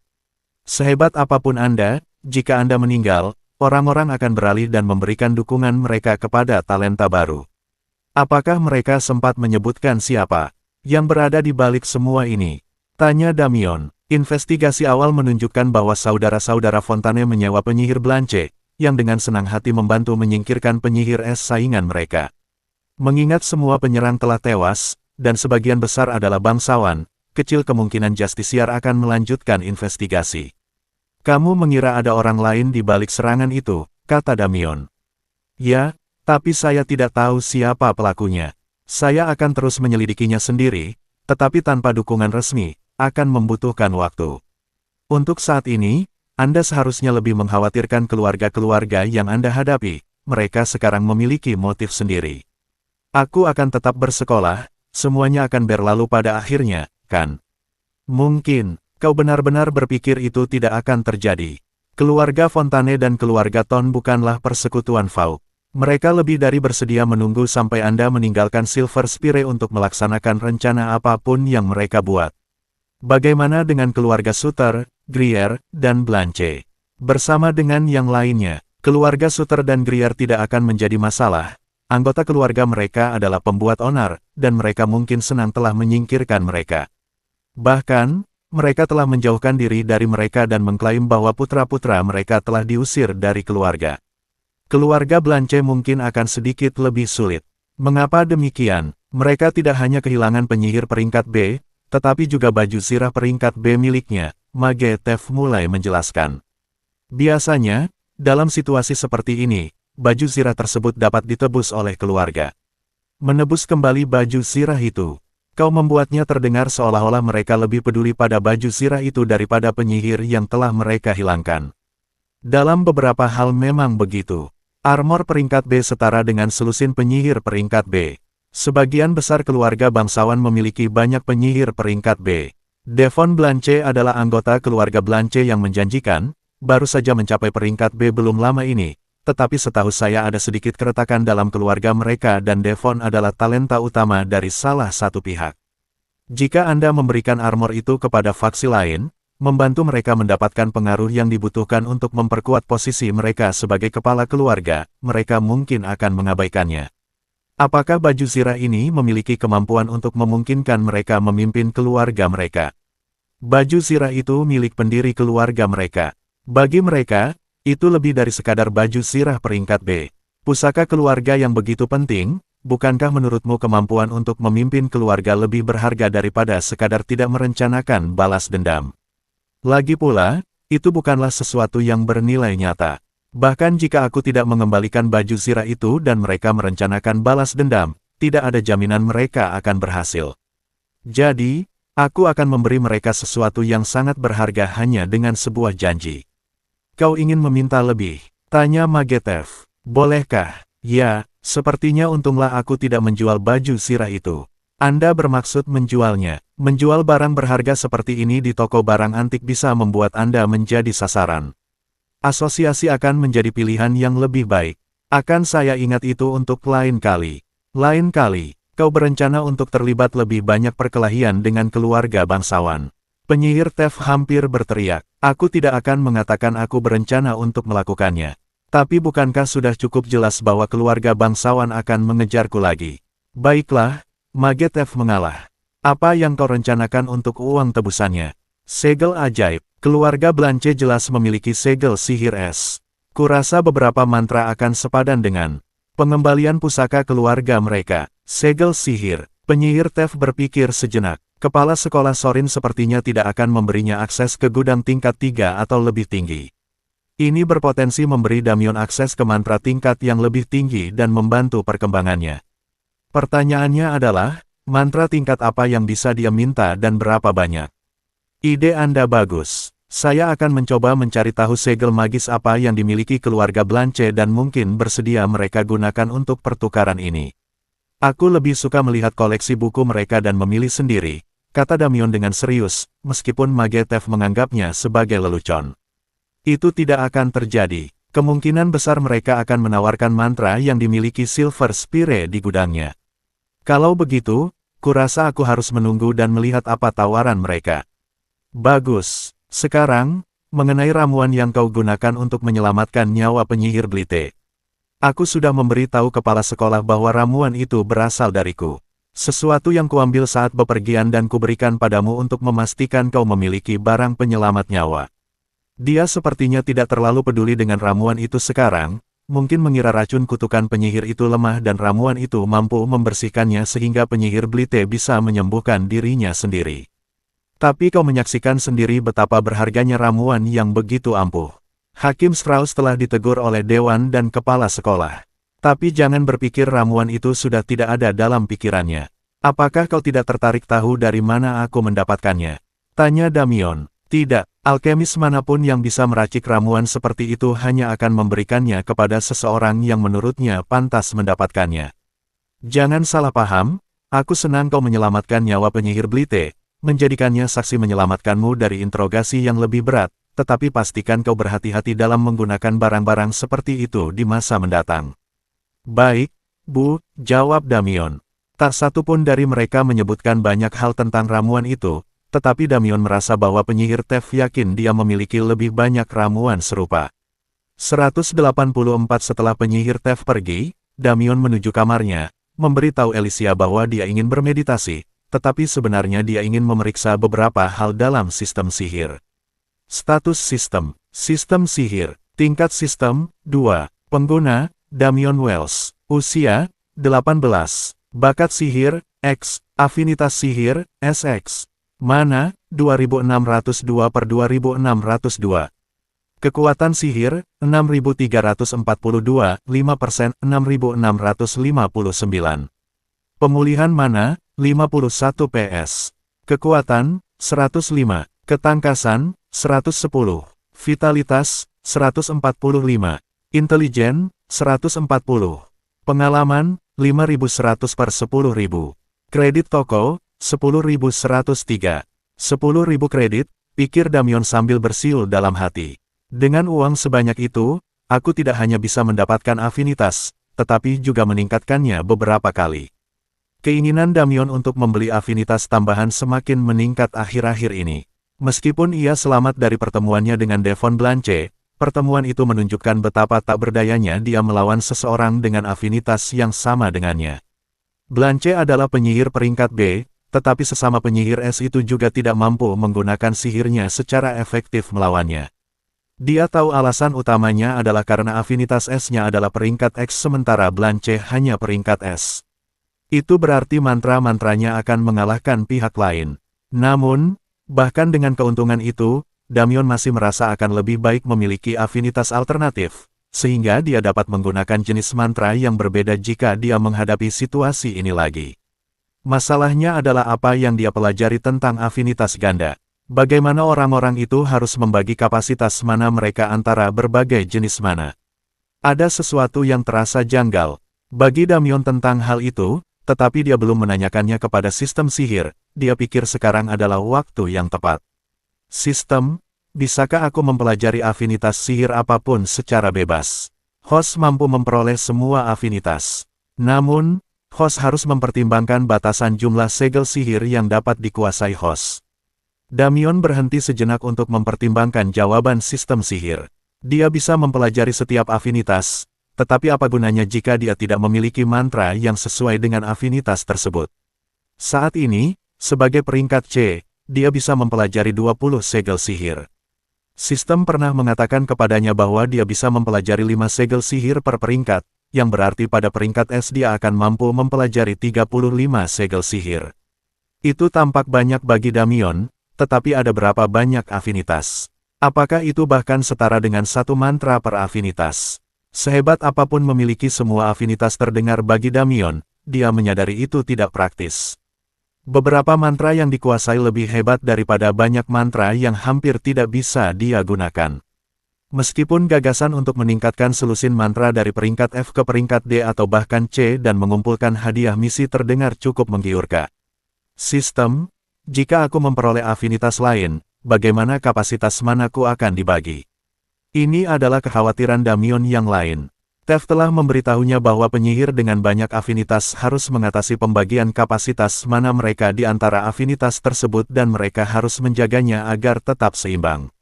Sehebat apapun Anda, jika Anda meninggal, orang-orang akan beralih dan memberikan dukungan mereka kepada talenta baru. Apakah mereka sempat menyebutkan siapa yang berada di balik semua ini? Tanya Damion. Investigasi awal menunjukkan bahwa saudara-saudara Fontane menyewa penyihir Blanche, yang dengan senang hati membantu menyingkirkan penyihir es saingan mereka. Mengingat semua penyerang telah tewas, dan sebagian besar adalah bangsawan, kecil kemungkinan Justiciar akan melanjutkan investigasi. Kamu mengira ada orang lain di balik serangan itu, kata Damion. Ya, tapi saya tidak tahu siapa pelakunya. Saya akan terus menyelidikinya sendiri, tetapi tanpa dukungan resmi, akan membutuhkan waktu. Untuk saat ini, Anda seharusnya lebih mengkhawatirkan keluarga-keluarga yang Anda hadapi, mereka sekarang memiliki motif sendiri. Aku akan tetap bersekolah, semuanya akan berlalu pada akhirnya, kan? Mungkin, kau benar-benar berpikir itu tidak akan terjadi. Keluarga Fontane dan keluarga Ton bukanlah persekutuan Fauk. Mereka lebih dari bersedia menunggu sampai Anda meninggalkan Silver Spire untuk melaksanakan rencana apapun yang mereka buat. Bagaimana dengan keluarga Suter, Grier, dan Blanche? Bersama dengan yang lainnya, keluarga Suter dan Grier tidak akan menjadi masalah. Anggota keluarga mereka adalah pembuat onar, dan mereka mungkin senang telah menyingkirkan mereka. Bahkan, mereka telah menjauhkan diri dari mereka dan mengklaim bahwa putra-putra mereka telah diusir dari keluarga. Keluarga Blanche mungkin akan sedikit lebih sulit. Mengapa demikian? Mereka tidak hanya kehilangan penyihir peringkat B, tetapi juga baju zirah peringkat B miliknya, Magetev mulai menjelaskan. Biasanya, dalam situasi seperti ini, baju zirah tersebut dapat ditebus oleh keluarga. Menebus kembali baju zirah itu, kau membuatnya terdengar seolah-olah mereka lebih peduli pada baju zirah itu daripada penyihir yang telah mereka hilangkan. Dalam beberapa hal memang begitu. Armor peringkat B setara dengan selusin penyihir peringkat B. Sebagian besar keluarga bangsawan memiliki banyak penyihir peringkat B. Devon Blanche adalah anggota keluarga Blanche yang menjanjikan, baru saja mencapai peringkat B belum lama ini, tetapi setahu saya ada sedikit keretakan dalam keluarga mereka dan Devon adalah talenta utama dari salah satu pihak. Jika Anda memberikan armor itu kepada faksi lain, membantu mereka mendapatkan pengaruh yang dibutuhkan untuk memperkuat posisi mereka sebagai kepala keluarga, mereka mungkin akan mengabaikannya. Apakah baju zirah ini memiliki kemampuan untuk memungkinkan mereka memimpin keluarga mereka? Baju zirah itu milik pendiri keluarga mereka. Bagi mereka, itu lebih dari sekadar baju sirah peringkat B. Pusaka keluarga yang begitu penting, bukankah menurutmu kemampuan untuk memimpin keluarga lebih berharga daripada sekadar tidak merencanakan balas dendam? Lagi pula, itu bukanlah sesuatu yang bernilai nyata. Bahkan jika aku tidak mengembalikan baju sirah itu dan mereka merencanakan balas dendam, tidak ada jaminan mereka akan berhasil. Jadi, aku akan memberi mereka sesuatu yang sangat berharga hanya dengan sebuah janji. Kau ingin meminta lebih? Tanya Magetev. Bolehkah? Ya, sepertinya untunglah aku tidak menjual baju sirah itu. Anda bermaksud menjualnya. Menjual barang berharga seperti ini di toko barang antik bisa membuat Anda menjadi sasaran. Asosiasi akan menjadi pilihan yang lebih baik. Akan saya ingat itu untuk lain kali. Lain kali, kau berencana untuk terlibat lebih banyak perkelahian dengan keluarga bangsawan. Penyihir Tev hampir berteriak. Aku tidak akan mengatakan aku berencana untuk melakukannya. Tapi bukankah sudah cukup jelas bahwa keluarga bangsawan akan mengejarku lagi? Baiklah, Magetev mengalah. Apa yang kau rencanakan untuk uang tebusannya? Segel ajaib. Keluarga Blanche jelas memiliki segel sihir es. Kurasa beberapa mantra akan sepadan dengan pengembalian pusaka keluarga mereka. Segel sihir. Penyihir Tev berpikir sejenak. Kepala sekolah Sorin sepertinya tidak akan memberinya akses ke gudang tingkat 3 atau lebih tinggi. Ini berpotensi memberi Damien akses ke mantra tingkat yang lebih tinggi dan membantu perkembangannya. Pertanyaannya adalah, mantra tingkat apa yang bisa dia minta dan berapa banyak? Ide Anda bagus. Saya akan mencoba mencari tahu segel magis apa yang dimiliki keluarga Blanche dan mungkin bersedia mereka gunakan untuk pertukaran ini. Aku lebih suka melihat koleksi buku mereka dan memilih sendiri, kata Damien dengan serius, meskipun Magetev menganggapnya sebagai lelucon. Itu tidak akan terjadi. Kemungkinan besar mereka akan menawarkan mantra yang dimiliki Silver Spire di gudangnya. Kalau begitu, kurasa aku harus menunggu dan melihat apa tawaran mereka. Bagus. Sekarang, mengenai ramuan yang kau gunakan untuk menyelamatkan nyawa penyihir Blite. Aku sudah memberitahu kepala sekolah bahwa ramuan itu berasal dariku. Sesuatu yang kuambil saat bepergian dan kuberikan padamu untuk memastikan kau memiliki barang penyelamat nyawa. Dia sepertinya tidak terlalu peduli dengan ramuan itu sekarang, mungkin mengira racun kutukan penyihir itu lemah dan ramuan itu mampu membersihkannya sehingga penyihir Blite bisa menyembuhkan dirinya sendiri. Tapi kau menyaksikan sendiri betapa berharganya ramuan yang begitu ampuh. Hakim Strauss telah ditegur oleh Dewan dan kepala sekolah. Tapi jangan berpikir ramuan itu sudah tidak ada dalam pikirannya. Apakah kau tidak tertarik tahu dari mana aku mendapatkannya? Tanya Damien. Tidak, alkemis manapun yang bisa meracik ramuan seperti itu hanya akan memberikannya kepada seseorang yang menurutnya pantas mendapatkannya. Jangan salah paham, aku senang kau menyelamatkan nyawa penyihir Blite, menjadikannya saksi menyelamatkanmu dari interogasi yang lebih berat, tetapi pastikan kau berhati-hati dalam menggunakan barang-barang seperti itu di masa mendatang. Baik, Bu, jawab Damien. Tak satu pun dari mereka menyebutkan banyak hal tentang ramuan itu, tetapi Damien merasa bahwa penyihir Tev yakin dia memiliki lebih banyak ramuan serupa. 184 setelah penyihir Tev pergi, Damien menuju kamarnya, memberitahu Alicia bahwa dia ingin bermeditasi, tetapi sebenarnya dia ingin memeriksa beberapa hal dalam sistem sihir. Status sistem. Sistem sihir. Tingkat sistem, 2. Pengguna, Damien Wells. Usia, 18. Bakat sihir, X. Afinitas sihir, SX. Mana, 2602/2602. Kekuatan sihir, 6342, 5%, 6659. Pemulihan mana, 51 PS. Kekuatan, 105. Ketangkasan, 110. Vitalitas, 145. Intelijen, 140. Pengalaman, 5100 per 10.000. Kredit toko, 10.103. 10.000 kredit, pikir Damien sambil bersiul dalam hati. Dengan uang sebanyak itu, aku tidak hanya bisa mendapatkan afinitas, tetapi juga meningkatkannya beberapa kali. Keinginan Damien untuk membeli afinitas tambahan semakin meningkat akhir-akhir ini. Meskipun ia selamat dari pertemuannya dengan Devon Blanche, pertemuan itu menunjukkan betapa tak berdayanya dia melawan seseorang dengan afinitas yang sama dengannya. Blanche adalah penyihir peringkat B, tetapi sesama penyihir S itu juga tidak mampu menggunakan sihirnya secara efektif melawannya. Dia tahu alasan utamanya adalah karena afinitas S-nya adalah peringkat X sementara Blanche hanya peringkat S. Itu berarti mantra-mantranya akan mengalahkan pihak lain. Namun, bahkan dengan keuntungan itu, Damien masih merasa akan lebih baik memiliki afinitas alternatif, sehingga dia dapat menggunakan jenis mantra yang berbeda jika dia menghadapi situasi ini lagi. Masalahnya adalah apa yang dia pelajari tentang afinitas ganda. Bagaimana orang-orang itu harus membagi kapasitas mana mereka antara berbagai jenis mana. Ada sesuatu yang terasa janggal bagi Damien tentang hal itu, tetapi dia belum menanyakannya kepada sistem sihir. Dia pikir sekarang adalah waktu yang tepat. Sistem, bisakah aku mempelajari afinitas sihir apapun secara bebas? Host mampu memperoleh semua afinitas. Namun, host harus mempertimbangkan batasan jumlah segel sihir yang dapat dikuasai host. Damien berhenti sejenak untuk mempertimbangkan jawaban sistem sihir. Dia bisa mempelajari setiap afinitas, tetapi apa gunanya jika dia tidak memiliki mantra yang sesuai dengan afinitas tersebut? Saat ini, sebagai peringkat C, dia bisa mempelajari 20 segel sihir. Sistem pernah mengatakan kepadanya bahwa dia bisa mempelajari 5 segel sihir per peringkat, yang berarti pada peringkat S dia akan mampu mempelajari 35 segel sihir. Itu tampak banyak bagi Damien, tetapi ada berapa banyak afinitas? Apakah itu bahkan setara dengan satu mantra per afinitas? Sehebat apapun memiliki semua afinitas terdengar bagi Damien, dia menyadari itu tidak praktis. Beberapa mantra yang dikuasai lebih hebat daripada banyak mantra yang hampir tidak bisa dia gunakan. Meskipun gagasan untuk meningkatkan selusin mantra dari peringkat F ke peringkat D atau bahkan C dan mengumpulkan hadiah misi terdengar cukup menggiurkan. Sistem, jika aku memperoleh afinitas lain, bagaimana kapasitas manaku akan dibagi? Ini adalah kekhawatiran Damien yang lain. Tef telah memberitahunya bahwa penyihir dengan banyak afinitas harus mengatasi pembagian kapasitas mana mereka di antara afinitas tersebut dan mereka harus menjaganya agar tetap seimbang.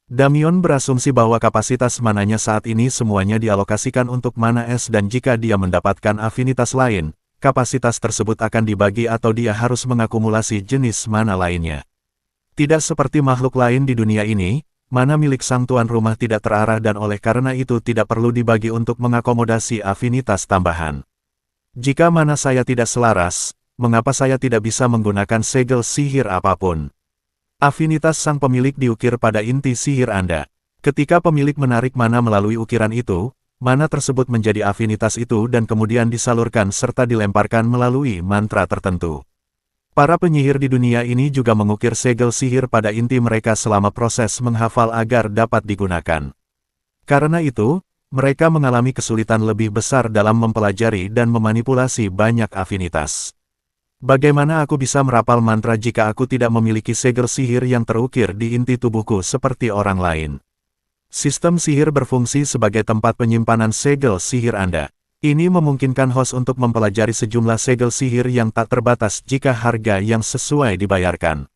Damien berasumsi bahwa kapasitas mananya saat ini semuanya dialokasikan untuk mana S dan jika dia mendapatkan afinitas lain, kapasitas tersebut akan dibagi atau dia harus mengakumulasi jenis mana lainnya. Tidak seperti makhluk lain di dunia ini, mana milik sang tuan rumah tidak terarah dan oleh karena itu tidak perlu dibagi untuk mengakomodasi afinitas tambahan. Jika mana saya tidak selaras, mengapa saya tidak bisa menggunakan segel sihir apapun? Afinitas sang pemilik diukir pada inti sihir Anda. Ketika pemilik menarik mana melalui ukiran itu, mana tersebut menjadi afinitas itu dan kemudian disalurkan serta dilemparkan melalui mantra tertentu. Para penyihir di dunia ini juga mengukir segel sihir pada inti mereka selama proses menghafal agar dapat digunakan. Karena itu, mereka mengalami kesulitan lebih besar dalam mempelajari dan memanipulasi banyak afinitas. Bagaimana aku bisa merapal mantra jika aku tidak memiliki segel sihir yang terukir di inti tubuhku seperti orang lain? Sistem sihir berfungsi sebagai tempat penyimpanan segel sihir Anda. Ini memungkinkan host untuk mempelajari sejumlah segel sihir yang tak terbatas jika harga yang sesuai dibayarkan.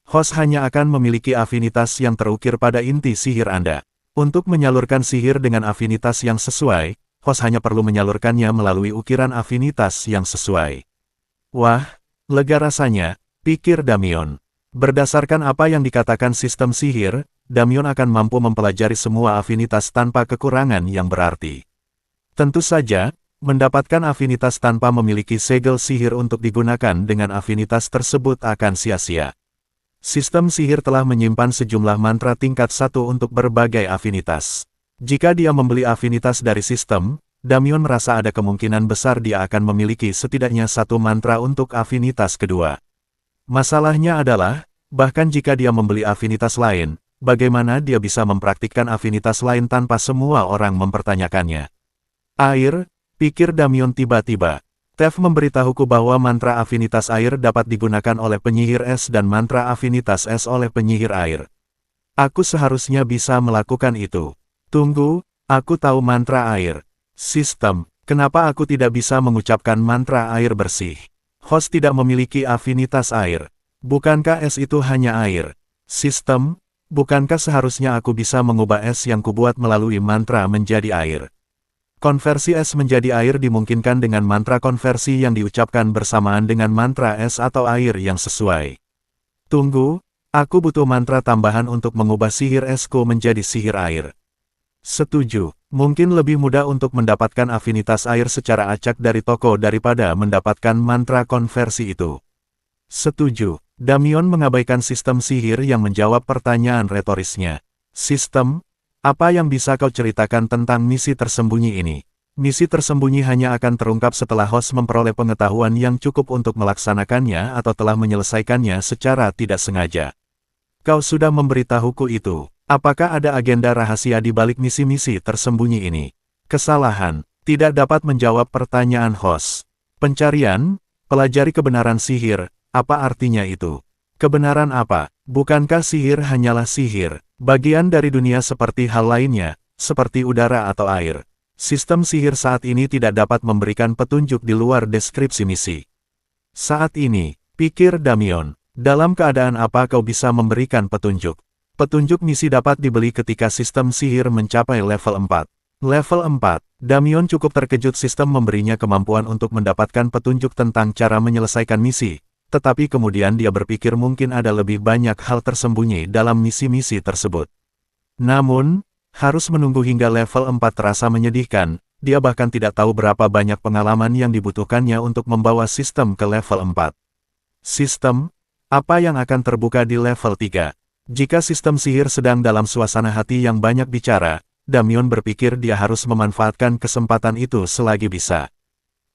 Host hanya akan memiliki afinitas yang terukir pada inti sihir Anda. Untuk menyalurkan sihir dengan afinitas yang sesuai, host hanya perlu menyalurkannya melalui ukiran afinitas yang sesuai. Wah, lega rasanya, pikir Damien. Berdasarkan apa yang dikatakan sistem sihir, Damien akan mampu mempelajari semua afinitas tanpa kekurangan yang berarti. Tentu saja, mendapatkan afinitas tanpa memiliki segel sihir untuk digunakan dengan afinitas tersebut akan sia-sia. Sistem sihir telah menyimpan sejumlah mantra tingkat 1 untuk berbagai afinitas. Jika dia membeli afinitas dari sistem, Damien merasa ada kemungkinan besar dia akan memiliki setidaknya satu mantra untuk afinitas kedua. Masalahnya adalah, bahkan jika dia membeli afinitas lain, bagaimana dia bisa mempraktikkan afinitas lain tanpa semua orang mempertanyakannya? Air, pikir Damien tiba-tiba. Tef memberitahuku bahwa mantra afinitas air dapat digunakan oleh penyihir es dan mantra afinitas es oleh penyihir air. Aku seharusnya bisa melakukan itu. Tunggu, aku tahu mantra air. Sistem, kenapa aku tidak bisa mengucapkan mantra air bersih? Host tidak memiliki afinitas air. Bukankah es itu hanya air? Sistem, bukankah seharusnya aku bisa mengubah es yang kubuat melalui mantra menjadi air? Konversi es menjadi air dimungkinkan dengan mantra konversi yang diucapkan bersamaan dengan mantra es atau air yang sesuai. Tunggu, Aku butuh mantra tambahan untuk mengubah sihir esku menjadi sihir air. Setuju, mungkin lebih mudah untuk mendapatkan afinitas air secara acak dari toko daripada mendapatkan mantra konversi itu. Setuju, Damien mengabaikan sistem sihir yang menjawab pertanyaan retorisnya. Sistem, apa yang bisa kau ceritakan tentang misi tersembunyi ini? Misi tersembunyi hanya akan terungkap setelah host memperoleh pengetahuan yang cukup untuk melaksanakannya atau telah menyelesaikannya secara tidak sengaja. Kau sudah memberitahuku itu. Apakah ada agenda rahasia di balik misi-misi tersembunyi ini? Kesalahan, tidak dapat menjawab pertanyaan host. Pencarian, pelajari kebenaran sihir, apa artinya itu? Kebenaran apa? Bukankah sihir hanyalah sihir, bagian dari dunia seperti hal lainnya, seperti udara atau air? Sistem sihir saat ini tidak dapat memberikan petunjuk di luar deskripsi misi. Saat ini, pikir Damien, dalam keadaan apa kau bisa memberikan petunjuk? Petunjuk misi dapat dibeli ketika sistem sihir mencapai level 4. Level 4, Damien cukup terkejut sistem memberinya kemampuan untuk mendapatkan petunjuk tentang cara menyelesaikan misi, tetapi kemudian dia berpikir mungkin ada lebih banyak hal tersembunyi dalam misi-misi tersebut. Namun, harus menunggu hingga level 4 terasa menyedihkan, dia bahkan tidak tahu berapa banyak pengalaman yang dibutuhkannya untuk membawa sistem ke level 4. Sistem, apa yang akan terbuka di level 3? Jika sistem sihir sedang dalam suasana hati yang banyak bicara, Damien berpikir dia harus memanfaatkan kesempatan itu selagi bisa.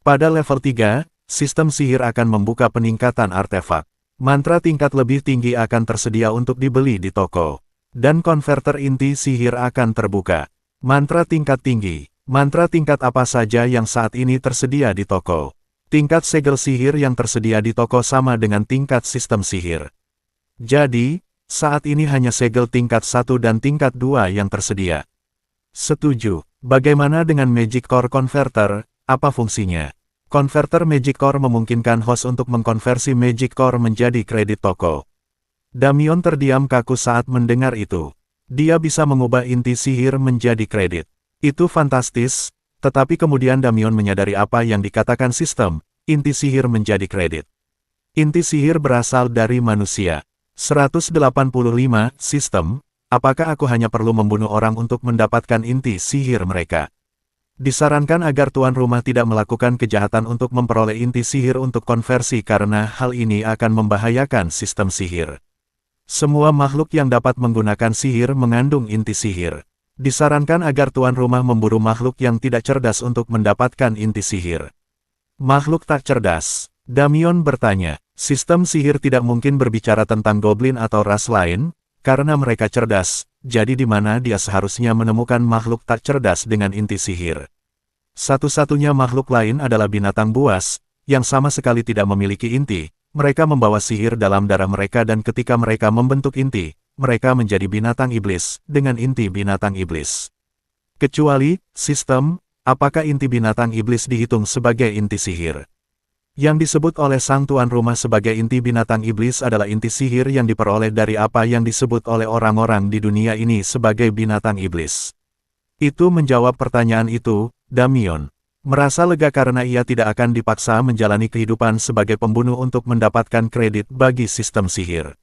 Pada level 3, sistem sihir akan membuka peningkatan artefak. Mantra tingkat lebih tinggi akan tersedia untuk dibeli di toko. Dan konverter inti sihir akan terbuka. Mantra tingkat tinggi. Mantra tingkat apa saja yang saat ini tersedia di toko? Tingkat segel sihir yang tersedia di toko sama dengan tingkat sistem sihir. Jadi, saat ini hanya segel tingkat 1 dan tingkat 2 yang tersedia. Setuju. Bagaimana dengan Magic Core Converter? Apa fungsinya? Konverter Magic Core memungkinkan host untuk mengkonversi Magic Core menjadi kredit toko. Damien terdiam kaku saat mendengar itu. Dia bisa mengubah inti sihir menjadi kredit. Itu fantastis, tetapi kemudian Damien menyadari apa yang dikatakan sistem, inti sihir menjadi kredit. Inti sihir berasal dari manusia. 185, sistem, apakah aku hanya perlu membunuh orang untuk mendapatkan inti sihir mereka? Disarankan agar tuan rumah tidak melakukan kejahatan untuk memperoleh inti sihir untuk konversi karena hal ini akan membahayakan sistem sihir. Semua makhluk yang dapat menggunakan sihir mengandung inti sihir. Disarankan agar tuan rumah memburu makhluk yang tidak cerdas untuk mendapatkan inti sihir. Makhluk tak cerdas? Damien bertanya. Sistem sihir tidak mungkin berbicara tentang goblin atau ras lain, karena mereka cerdas, jadi di mana dia seharusnya menemukan makhluk tak cerdas dengan inti sihir. Satu-satunya makhluk lain adalah binatang buas, yang sama sekali tidak memiliki inti. Mereka membawa sihir dalam darah mereka dan ketika mereka membentuk inti, mereka menjadi binatang iblis, dengan inti binatang iblis. Kecuali, sistem, apakah inti binatang iblis dihitung sebagai inti sihir? Yang disebut oleh sang tuan rumah sebagai inti binatang iblis adalah inti sihir yang diperoleh dari apa yang disebut oleh orang-orang di dunia ini sebagai binatang iblis. Itu menjawab pertanyaan itu, Damien. Merasa lega karena ia tidak akan dipaksa menjalani kehidupan sebagai pembunuh untuk mendapatkan kredit bagi sistem sihir.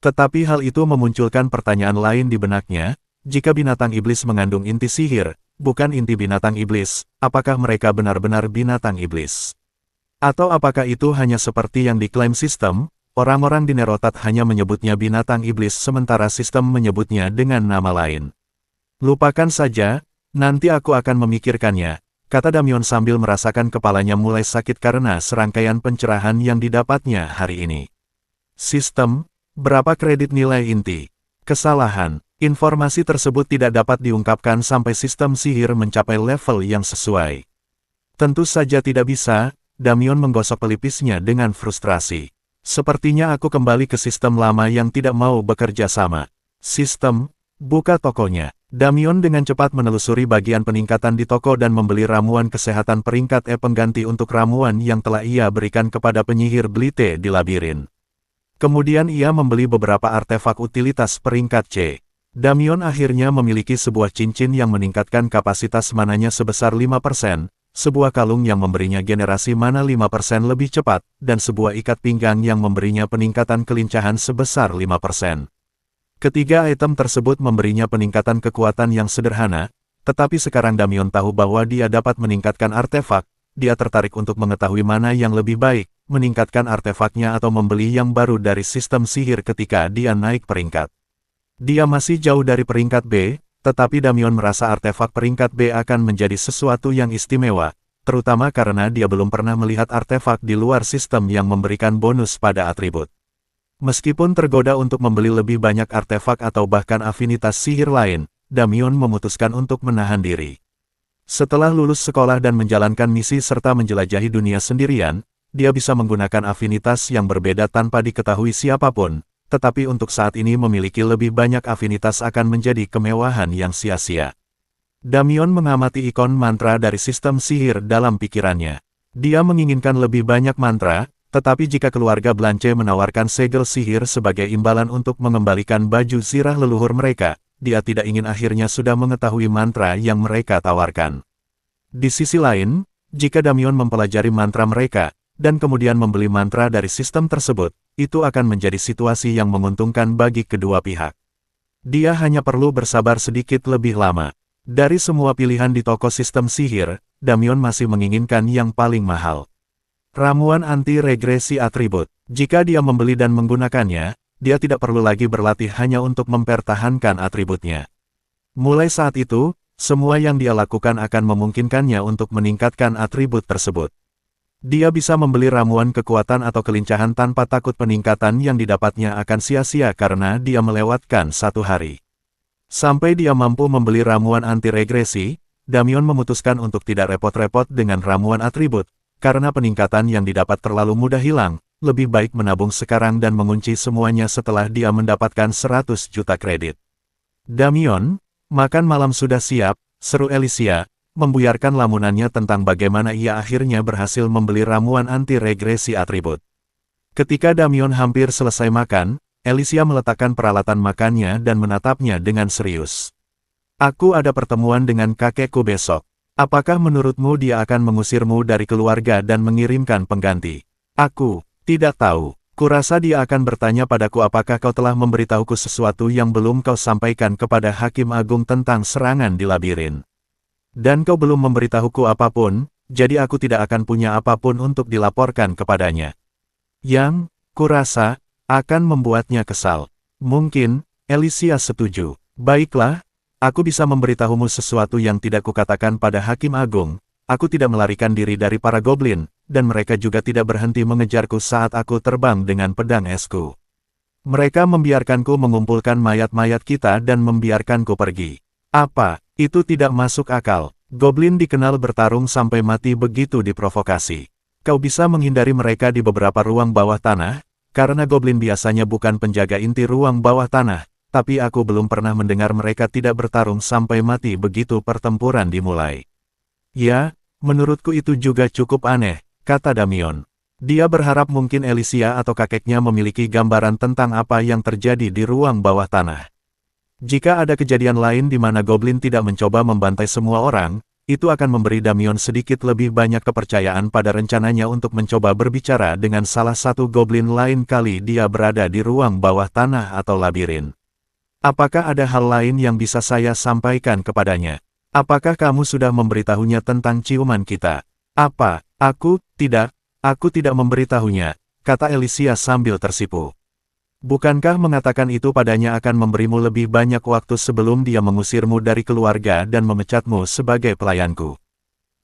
Tetapi hal itu memunculkan pertanyaan lain di benaknya, jika binatang iblis mengandung inti sihir, bukan inti binatang iblis, apakah mereka benar-benar binatang iblis? Atau apakah itu hanya seperti yang diklaim sistem, orang-orang di Nerotat hanya menyebutnya binatang iblis sementara sistem menyebutnya dengan nama lain? Lupakan saja, nanti aku akan memikirkannya. Kata Damien sambil merasakan kepalanya mulai sakit karena serangkaian pencerahan yang didapatnya hari ini. Sistem, berapa kredit nilai inti? Kesalahan, informasi tersebut tidak dapat diungkapkan sampai sistem sihir mencapai level yang sesuai. Tentu saja tidak bisa, Damien menggosok pelipisnya dengan frustrasi. Sepertinya aku kembali ke sistem lama yang tidak mau bekerja sama. Sistem, buka tokonya. Damien dengan cepat menelusuri bagian peningkatan di toko dan membeli ramuan kesehatan peringkat E pengganti untuk ramuan yang telah ia berikan kepada penyihir Blite di labirin. Kemudian ia membeli beberapa artefak utilitas peringkat C. Damien akhirnya memiliki sebuah cincin yang meningkatkan kapasitas mananya sebesar 5%, sebuah kalung yang memberinya generasi mana 5% lebih cepat, dan sebuah ikat pinggang yang memberinya peningkatan kelincahan sebesar 5%. Ketiga item tersebut memberinya peningkatan kekuatan yang sederhana, tetapi sekarang Damien tahu bahwa dia dapat meningkatkan artefak. Dia tertarik untuk mengetahui mana yang lebih baik, meningkatkan artefaknya atau membeli yang baru dari sistem sihir ketika dia naik peringkat. Dia masih jauh dari peringkat B, tetapi Damien merasa artefak peringkat B akan menjadi sesuatu yang istimewa, terutama karena dia belum pernah melihat artefak di luar sistem yang memberikan bonus pada atribut. Meskipun tergoda untuk membeli lebih banyak artefak atau bahkan afinitas sihir lain, Damien memutuskan untuk menahan diri. Setelah lulus sekolah dan menjalankan misi serta menjelajahi dunia sendirian, dia bisa menggunakan afinitas yang berbeda tanpa diketahui siapapun, tetapi untuk saat ini memiliki lebih banyak afinitas akan menjadi kemewahan yang sia-sia. Damien mengamati ikon mantra dari sistem sihir dalam pikirannya. Dia menginginkan lebih banyak mantra, tetapi jika keluarga Blanche menawarkan segel sihir sebagai imbalan untuk mengembalikan baju zirah leluhur mereka, dia tidak ingin akhirnya sudah mengetahui mantra yang mereka tawarkan. Di sisi lain, jika Damien mempelajari mantra mereka, dan kemudian membeli mantra dari sistem tersebut, itu akan menjadi situasi yang menguntungkan bagi kedua pihak. Dia hanya perlu bersabar sedikit lebih lama. Dari semua pilihan di toko sistem sihir, Damien masih menginginkan yang paling mahal. Ramuan anti-regresi atribut. Jika dia membeli dan menggunakannya, dia tidak perlu lagi berlatih hanya untuk mempertahankan atributnya. Mulai saat itu, semua yang dia lakukan akan memungkinkannya untuk meningkatkan atribut tersebut. Dia bisa membeli ramuan kekuatan atau kelincahan tanpa takut peningkatan yang didapatnya akan sia-sia karena dia melewatkan satu hari. Sampai dia mampu membeli ramuan anti-regresi, Damien memutuskan untuk tidak repot-repot dengan ramuan atribut, karena peningkatan yang didapat terlalu mudah hilang. Lebih baik menabung sekarang dan mengunci semuanya setelah dia mendapatkan 100 juta kredit. Damien, makan malam sudah siap, seru Alicia, membuyarkan lamunannya tentang bagaimana ia akhirnya berhasil membeli ramuan anti-regresi atribut. Ketika Damien hampir selesai makan, Alicia meletakkan peralatan makannya dan menatapnya dengan serius. Aku ada pertemuan dengan kakekku besok. Apakah menurutmu dia akan mengusirmu dari keluarga dan mengirimkan pengganti? Aku tidak tahu. Kurasa dia akan bertanya padaku apakah kau telah memberitahuku sesuatu yang belum kau sampaikan kepada Hakim Agung tentang serangan di labirin. Dan kau belum memberitahuku apapun, jadi aku tidak akan punya apapun untuk dilaporkan kepadanya. Yang, kurasa, akan membuatnya kesal. Mungkin, Alicia setuju. Baiklah, aku bisa memberitahumu sesuatu yang tidak kukatakan pada Hakim Agung. Aku tidak melarikan diri dari para goblin, dan mereka juga tidak berhenti mengejarku saat aku terbang dengan pedang esku. Mereka membiarkanku mengumpulkan mayat-mayat kita dan membiarkanku pergi. Apa, itu tidak masuk akal. Goblin dikenal bertarung sampai mati begitu diprovokasi. Kau bisa menghindari mereka di beberapa ruang bawah tanah, karena goblin biasanya bukan penjaga inti ruang bawah tanah, tapi aku belum pernah mendengar mereka tidak bertarung sampai mati begitu pertempuran dimulai. Ya, menurutku itu juga cukup aneh, kata Damien. Dia berharap mungkin Alicia atau kakeknya memiliki gambaran tentang apa yang terjadi di ruang bawah tanah. Jika ada kejadian lain di mana goblin tidak mencoba membantai semua orang, itu akan memberi Damien sedikit lebih banyak kepercayaan pada rencananya untuk mencoba berbicara dengan salah satu goblin lain kali dia berada di ruang bawah tanah atau labirin. Apakah ada hal lain yang bisa saya sampaikan kepadanya? Apakah kamu sudah memberitahunya tentang ciuman kita? Apa? Aku tidak memberitahunya, kata Alicia sambil tersipu. Bukankah mengatakan itu padanya akan memberimu lebih banyak waktu sebelum dia mengusirmu dari keluarga dan memecatmu sebagai pelayanku?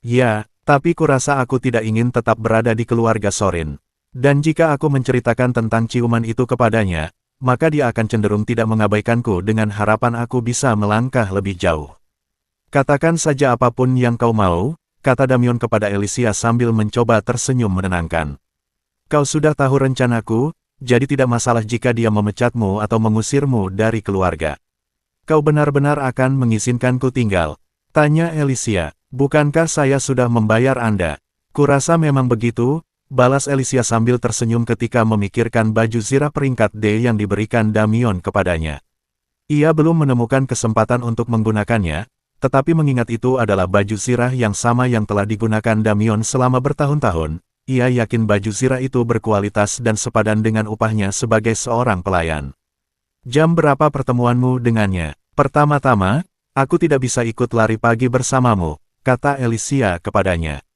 Ya, tapi kurasa aku tidak ingin tetap berada di keluarga Sorin. Dan jika aku menceritakan tentang ciuman itu kepadanya, maka dia akan cenderung tidak mengabaikanku dengan harapan aku bisa melangkah lebih jauh. Katakan saja apapun yang kau mau, kata Damien kepada Alicia sambil mencoba tersenyum menenangkan. Kau sudah tahu rencanaku, jadi tidak masalah jika dia memecatmu atau mengusirmu dari keluarga. Kau benar-benar akan mengizinkanku tinggal? Tanya Alicia. Bukankah saya sudah membayar Anda? Kurasa memang begitu, balas Alicia sambil tersenyum ketika memikirkan baju zirah peringkat D yang diberikan Damien kepadanya. Ia belum menemukan kesempatan untuk menggunakannya, tetapi mengingat itu adalah baju zirah yang sama yang telah digunakan Damion selama bertahun-tahun, ia yakin baju zirah itu berkualitas dan sepadan dengan upahnya sebagai seorang pelayan. Jam berapa pertemuanmu dengannya? Pertama-tama, aku tidak bisa ikut lari pagi bersamamu, kata Alicia kepadanya.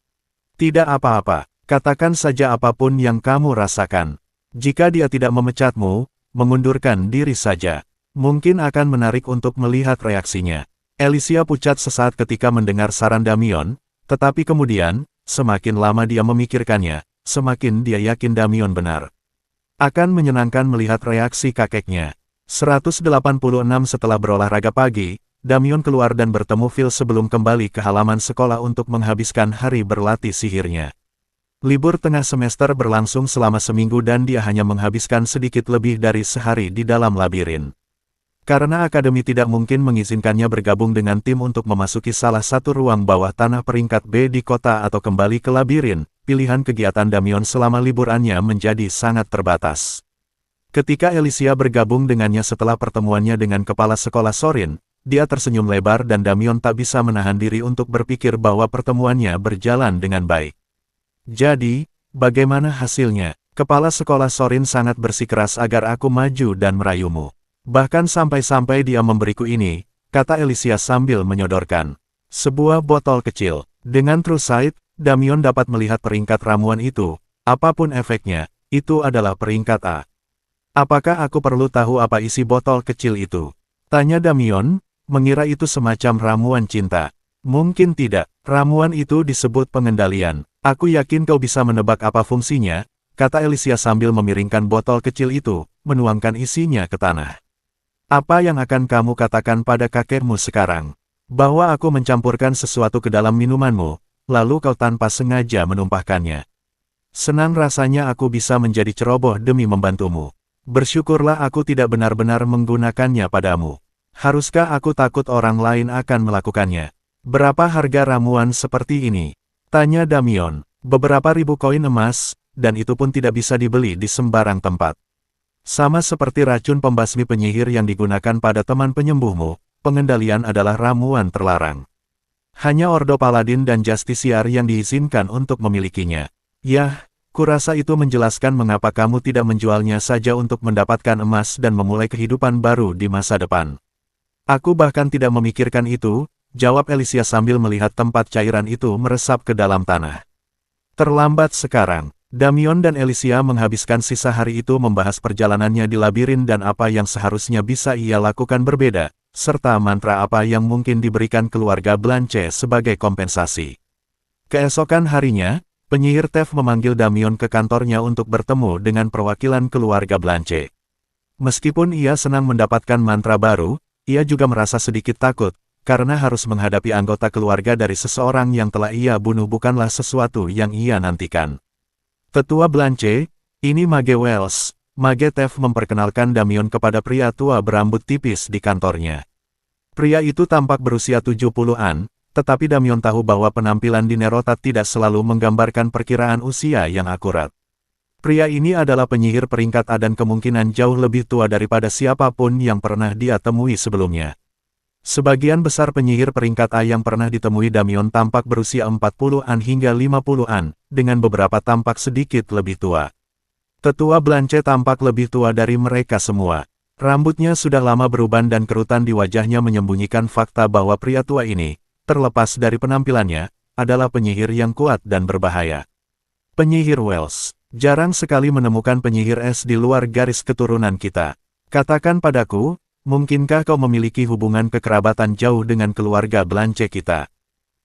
Tidak apa-apa, katakan saja apapun yang kamu rasakan. Jika dia tidak memecatmu, mengundurkan diri saja. Mungkin akan menarik untuk melihat reaksinya. Alicia pucat sesaat ketika mendengar saran Damion, tetapi kemudian, semakin lama dia memikirkannya, semakin dia yakin Damion benar. Akan menyenangkan melihat reaksi kakeknya. 186 setelah berolahraga pagi, Damion keluar dan bertemu Phil sebelum kembali ke halaman sekolah untuk menghabiskan hari berlatih sihirnya. Libur tengah semester berlangsung selama seminggu dan dia hanya menghabiskan sedikit lebih dari sehari di dalam labirin. Karena akademi tidak mungkin mengizinkannya bergabung dengan tim untuk memasuki salah satu ruang bawah tanah peringkat B di kota atau kembali ke labirin, pilihan kegiatan Damion selama liburannya menjadi sangat terbatas. Ketika Alicia bergabung dengannya setelah pertemuannya dengan kepala sekolah Sorin, dia tersenyum lebar dan Damion tak bisa menahan diri untuk berpikir bahwa pertemuannya berjalan dengan baik. Jadi, bagaimana hasilnya? Kepala sekolah Sorin sangat bersikeras agar aku maju dan merayumu. Bahkan sampai-sampai dia memberiku ini, kata Alicia sambil menyodorkan sebuah botol kecil. Dengan True Sight, Damion dapat melihat peringkat ramuan itu. Apapun efeknya, itu adalah peringkat A. Apakah aku perlu tahu apa isi botol kecil itu? Tanya Damion, mengira itu semacam ramuan cinta. Mungkin tidak, ramuan itu disebut pengendalian. Aku yakin kau bisa menebak apa fungsinya, kata Alicia sambil memiringkan botol kecil itu, menuangkan isinya ke tanah. Apa yang akan kamu katakan pada kakekmu sekarang? Bahwa aku mencampurkan sesuatu ke dalam minumanmu, lalu kau tanpa sengaja menumpahkannya. Senang rasanya aku bisa menjadi ceroboh demi membantumu. Bersyukurlah aku tidak benar-benar menggunakannya padamu. Haruskah aku takut orang lain akan melakukannya? Berapa harga ramuan seperti ini? Tanya Damion. Beberapa ribu koin emas, dan itu pun tidak bisa dibeli di sembarang tempat. Sama seperti racun pembasmi penyihir yang digunakan pada teman penyembuhmu, pengendalian adalah ramuan terlarang. Hanya Ordo Paladin dan Justiciar yang diizinkan untuk memilikinya. Yah, kurasa itu menjelaskan mengapa kamu tidak menjualnya saja untuk mendapatkan emas dan memulai kehidupan baru di masa depan. Aku bahkan tidak memikirkan itu, jawab Alicia sambil melihat tempat cairan itu meresap ke dalam tanah. Terlambat sekarang. Damion dan Alicia menghabiskan sisa hari itu membahas perjalanannya di labirin dan apa yang seharusnya bisa ia lakukan berbeda, serta mantra apa yang mungkin diberikan keluarga Blanche sebagai kompensasi. Keesokan harinya, penyihir Tev memanggil Damion ke kantornya untuk bertemu dengan perwakilan keluarga Blanche. Meskipun ia senang mendapatkan mantra baru, ia juga merasa sedikit takut, karena harus menghadapi anggota keluarga dari seseorang yang telah ia bunuh bukanlah sesuatu yang ia nantikan. Tetua Blanche, ini Mage Wells. Mage Tev memperkenalkan Damion kepada pria tua berambut tipis di kantornya. Pria itu tampak berusia 70-an, tetapi Damion tahu bahwa penampilan di Nerotat tidak selalu menggambarkan perkiraan usia yang akurat. Pria ini adalah penyihir peringkat A dan kemungkinan jauh lebih tua daripada siapapun yang pernah dia temui sebelumnya. Sebagian besar penyihir peringkat A yang pernah ditemui Damion tampak berusia 40-an hingga 50-an, dengan beberapa tampak sedikit lebih tua. Tetua Blanche tampak lebih tua dari mereka semua. Rambutnya sudah lama beruban dan kerutan di wajahnya menyembunyikan fakta bahwa pria tua ini, terlepas dari penampilannya, adalah penyihir yang kuat dan berbahaya. Penyihir Wells, jarang sekali menemukan penyihir es di luar garis keturunan kita. Katakan padaku, mungkinkah kau memiliki hubungan kekerabatan jauh dengan keluarga Blanche kita?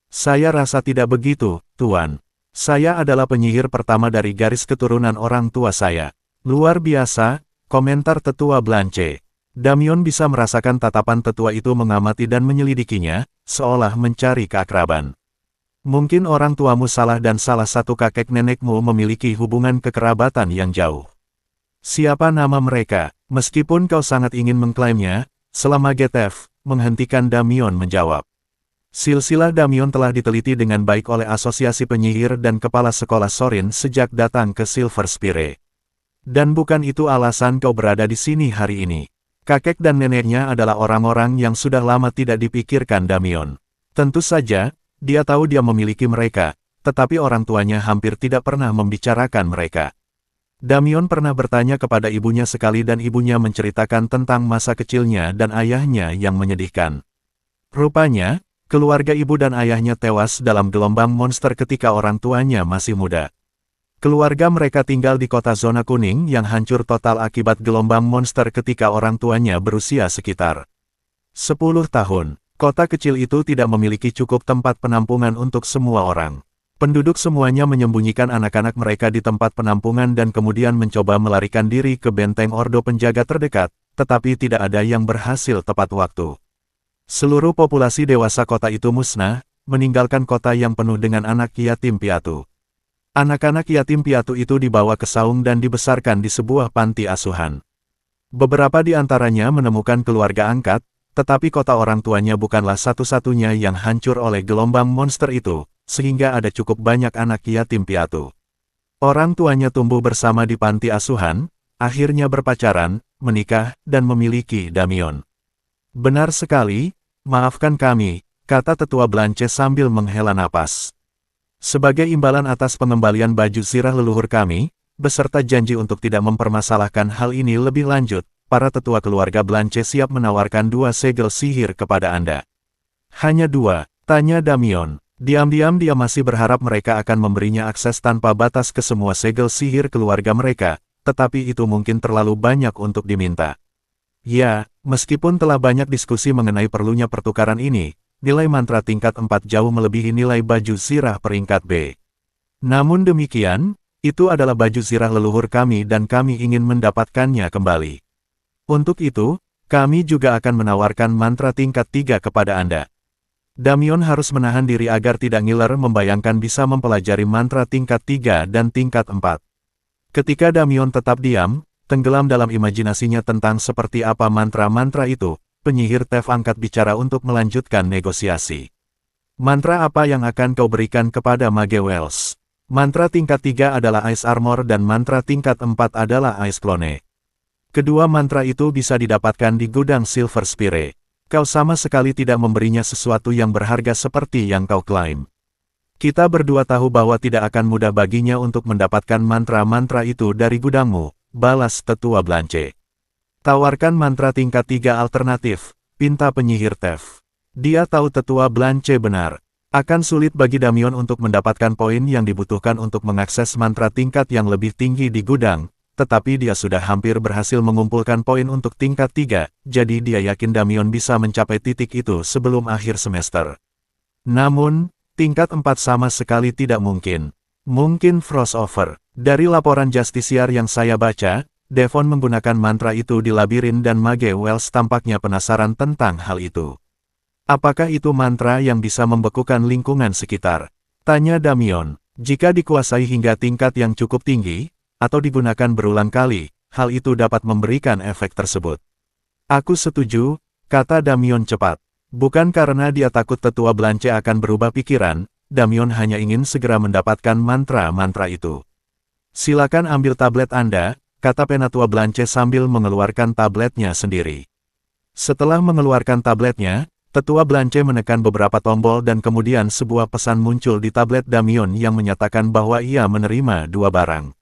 Saya rasa tidak begitu, Tuan. Saya adalah penyihir pertama dari garis keturunan orang tua saya. Luar biasa, komentar Tetua Blanche. Damion bisa merasakan tatapan tetua itu mengamati dan menyelidikinya, seolah mencari keakraban. Mungkin orang tuamu salah dan salah satu kakek nenekmu memiliki hubungan kekerabatan yang jauh. Siapa nama mereka? Meskipun kau sangat ingin mengklaimnya, selama Getev, menghentikan Damion menjawab. Silsilah Damion telah diteliti dengan baik oleh Asosiasi Penyihir dan Kepala Sekolah Sorin sejak datang ke Silver Spire. Dan bukan itu alasan kau berada di sini hari ini. Kakek dan neneknya adalah orang-orang yang sudah lama tidak dipikirkan Damion. Tentu saja, dia tahu dia memiliki mereka, tetapi orang tuanya hampir tidak pernah membicarakan mereka. Damion pernah bertanya kepada ibunya sekali dan ibunya menceritakan tentang masa kecilnya dan ayahnya yang menyedihkan. Rupanya, keluarga ibu dan ayahnya tewas dalam gelombang monster ketika orang tuanya masih muda. Keluarga mereka tinggal di kota zona kuning yang hancur total akibat gelombang monster ketika orang tuanya berusia sekitar 10 tahun. Kota kecil itu tidak memiliki cukup tempat penampungan untuk semua orang. Penduduk semuanya menyembunyikan anak-anak mereka di tempat penampungan dan kemudian mencoba melarikan diri ke benteng ordo penjaga terdekat, tetapi tidak ada yang berhasil tepat waktu. Seluruh populasi dewasa kota itu musnah, meninggalkan kota yang penuh dengan anak yatim piatu. Anak-anak yatim piatu itu dibawa ke saung dan dibesarkan di sebuah panti asuhan. Beberapa di antaranya menemukan keluarga angkat, tetapi kota orang tuanya bukanlah satu-satunya yang hancur oleh gelombang monster itu, sehingga ada cukup banyak anak yatim piatu. Orang tuanya tumbuh bersama di panti asuhan, akhirnya berpacaran, menikah, dan memiliki Damion. Benar sekali, maafkan kami, kata tetua Blanche sambil menghela napas. Sebagai imbalan atas pengembalian baju zirah leluhur kami, beserta janji untuk tidak mempermasalahkan hal ini lebih lanjut, para tetua keluarga Blanche siap menawarkan 2 segel sihir kepada Anda. Hanya 2, tanya Damion. Diam-diam dia masih berharap mereka akan memberinya akses tanpa batas ke semua segel sihir keluarga mereka, tetapi itu mungkin terlalu banyak untuk diminta. Ya, meskipun telah banyak diskusi mengenai perlunya pertukaran ini, nilai mantra tingkat 4 jauh melebihi nilai baju zirah peringkat B. Namun demikian, itu adalah baju zirah leluhur kami dan kami ingin mendapatkannya kembali. Untuk itu, kami juga akan menawarkan mantra tingkat 3 kepada Anda. Damion harus menahan diri agar tidak ngiler membayangkan bisa mempelajari mantra tingkat 3 dan tingkat 4. Ketika Damion tetap diam, tenggelam dalam imajinasinya tentang seperti apa mantra-mantra itu, penyihir Tef angkat bicara untuk melanjutkan negosiasi. Mantra apa yang akan kau berikan kepada Mage Wells? Mantra tingkat 3 adalah Ice Armor dan mantra tingkat 4 adalah Ice Clone. Kedua mantra itu bisa didapatkan di gudang Silver Spire. Kau sama sekali tidak memberinya sesuatu yang berharga seperti yang kau klaim. Kita berdua tahu bahwa tidak akan mudah baginya untuk mendapatkan mantra-mantra itu dari gudangmu, balas tetua Blanche. Tawarkan mantra tingkat 3 alternatif, pinta penyihir Tef. Dia tahu tetua Blanche benar. Akan sulit bagi Damion untuk mendapatkan poin yang dibutuhkan untuk mengakses mantra tingkat yang lebih tinggi di gudang, tetapi dia sudah hampir berhasil mengumpulkan poin untuk tingkat 3, jadi dia yakin Damion bisa mencapai titik itu sebelum akhir semester. Namun, tingkat 4 sama sekali tidak mungkin. Mungkin crossover. Dari laporan Justiciar yang saya baca, Devon menggunakan mantra itu di labirin dan Mage Wells tampaknya penasaran tentang hal itu. Apakah itu mantra yang bisa membekukan lingkungan sekitar? Tanya Damion. Jika dikuasai hingga tingkat yang cukup tinggi, atau digunakan berulang kali, hal itu dapat memberikan efek tersebut. Aku setuju, kata Damion cepat. Bukan karena dia takut tetua Blanche akan berubah pikiran, Damion hanya ingin segera mendapatkan mantra-mantra itu. Silakan ambil tablet Anda, kata Penatua Blanche sambil mengeluarkan tabletnya sendiri. Setelah mengeluarkan tabletnya, tetua Blanche menekan beberapa tombol dan kemudian sebuah pesan muncul di tablet Damion yang menyatakan bahwa ia menerima 2 barang.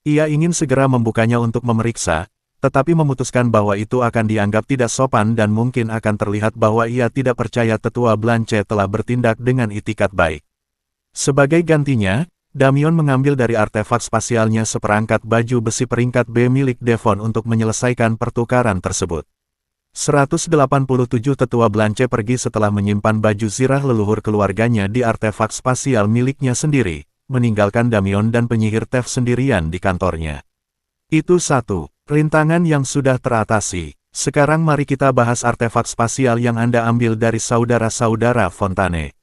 Ia ingin segera membukanya untuk memeriksa, tetapi memutuskan bahwa itu akan dianggap tidak sopan dan mungkin akan terlihat bahwa ia tidak percaya tetua Blanche telah bertindak dengan itikat baik. Sebagai gantinya, Damion mengambil dari artefak spasialnya seperangkat baju besi peringkat B milik Devon untuk menyelesaikan pertukaran tersebut. 187 tetua Blanche pergi setelah menyimpan baju zirah leluhur keluarganya di artefak spasial miliknya sendiri, meninggalkan Damion dan penyihir Tef sendirian di kantornya. Itu satu rintangan yang sudah teratasi. Sekarang mari kita bahas artefak spasial yang Anda ambil dari saudara-saudara Fontane.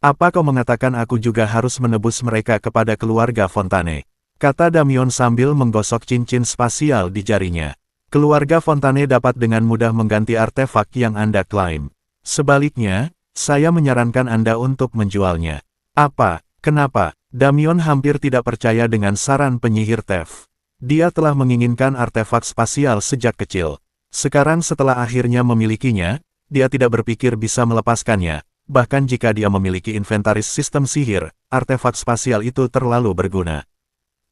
Apa kau mengatakan aku juga harus menebus mereka kepada keluarga Fontane? Kata Damion sambil menggosok cincin spasial di jarinya. Keluarga Fontane dapat dengan mudah mengganti artefak yang Anda klaim. Sebaliknya, saya menyarankan Anda untuk menjualnya. Apa? Kenapa? Damion hampir tidak percaya dengan saran penyihir Tef. Dia telah menginginkan artefak spasial sejak kecil. Sekarang setelah akhirnya memilikinya, dia tidak berpikir bisa melepaskannya. bahkan jika dia memiliki inventaris sistem sihir, artefak spasial itu terlalu berguna.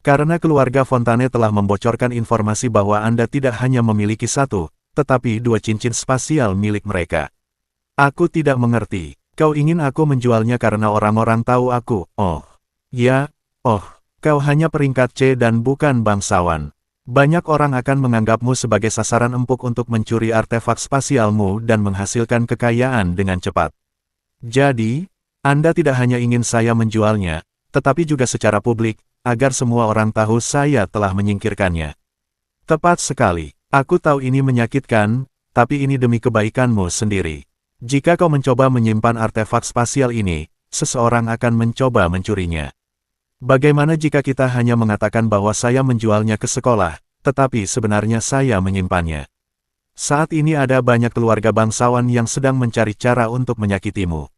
Karena keluarga Fontane telah membocorkan informasi bahwa Anda tidak hanya memiliki satu, tetapi dua cincin spasial milik mereka. Aku tidak mengerti. Kau ingin aku menjualnya karena orang-orang tahu aku, oh. Ya, oh, kau hanya peringkat C dan bukan bangsawan. Banyak orang akan menganggapmu sebagai sasaran empuk untuk mencuri artefak spasialmu dan menghasilkan kekayaan dengan cepat. Jadi, Anda tidak hanya ingin saya menjualnya, tetapi juga secara publik, agar semua orang tahu saya telah menyingkirkannya. Tepat sekali, aku tahu ini menyakitkan, tapi ini demi kebaikanmu sendiri. Jika kau mencoba menyimpan artefak spasial ini, seseorang akan mencoba mencurinya. Bagaimana jika kita hanya mengatakan bahwa saya menjualnya ke sekolah, tetapi sebenarnya saya menyimpannya? Saat ini ada banyak keluarga bangsawan yang sedang mencari cara untuk menyakitimu.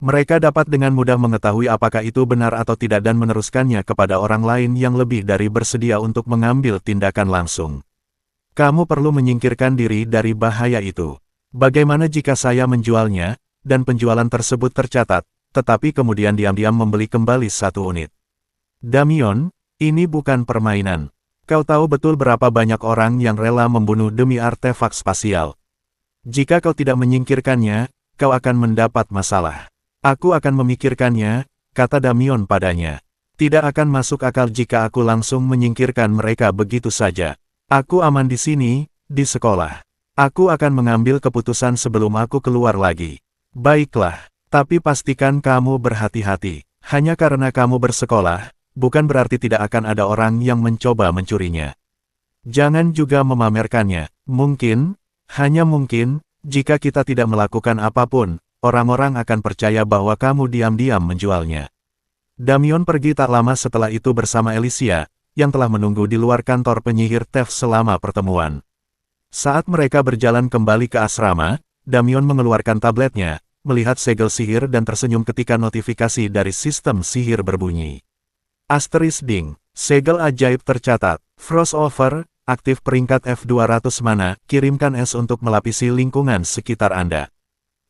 Mereka dapat dengan mudah mengetahui apakah itu benar atau tidak dan meneruskannya kepada orang lain yang lebih dari bersedia untuk mengambil tindakan langsung. Kamu perlu menyingkirkan diri dari bahaya itu. Bagaimana jika saya menjualnya, dan penjualan tersebut tercatat, tetapi kemudian diam-diam membeli kembali satu unit? Damion, ini bukan permainan. Kau tahu betul berapa banyak orang yang rela membunuh demi artefak spasial. Jika kau tidak menyingkirkannya, kau akan mendapat masalah. Aku akan memikirkannya, kata Damion padanya. Tidak akan masuk akal jika aku langsung menyingkirkan mereka begitu saja. Aku aman di sini, di sekolah. Aku akan mengambil keputusan sebelum aku keluar lagi. Baiklah, tapi pastikan kamu berhati-hati. Hanya karena kamu bersekolah, bukan berarti tidak akan ada orang yang mencoba mencurinya. Jangan juga memamerkannya. Mungkin, hanya mungkin, jika kita tidak melakukan apapun, orang-orang akan percaya bahwa kamu diam-diam menjualnya. Damion pergi tak lama setelah itu bersama Alicia, yang telah menunggu di luar kantor penyihir Tef selama pertemuan. Saat mereka berjalan kembali ke asrama, Damion mengeluarkan tabletnya, melihat segel sihir dan tersenyum ketika notifikasi dari sistem sihir berbunyi. Asterisk ding, segel ajaib tercatat, Frost Over, aktif peringkat F200 mana, kirimkan es untuk melapisi lingkungan sekitar Anda.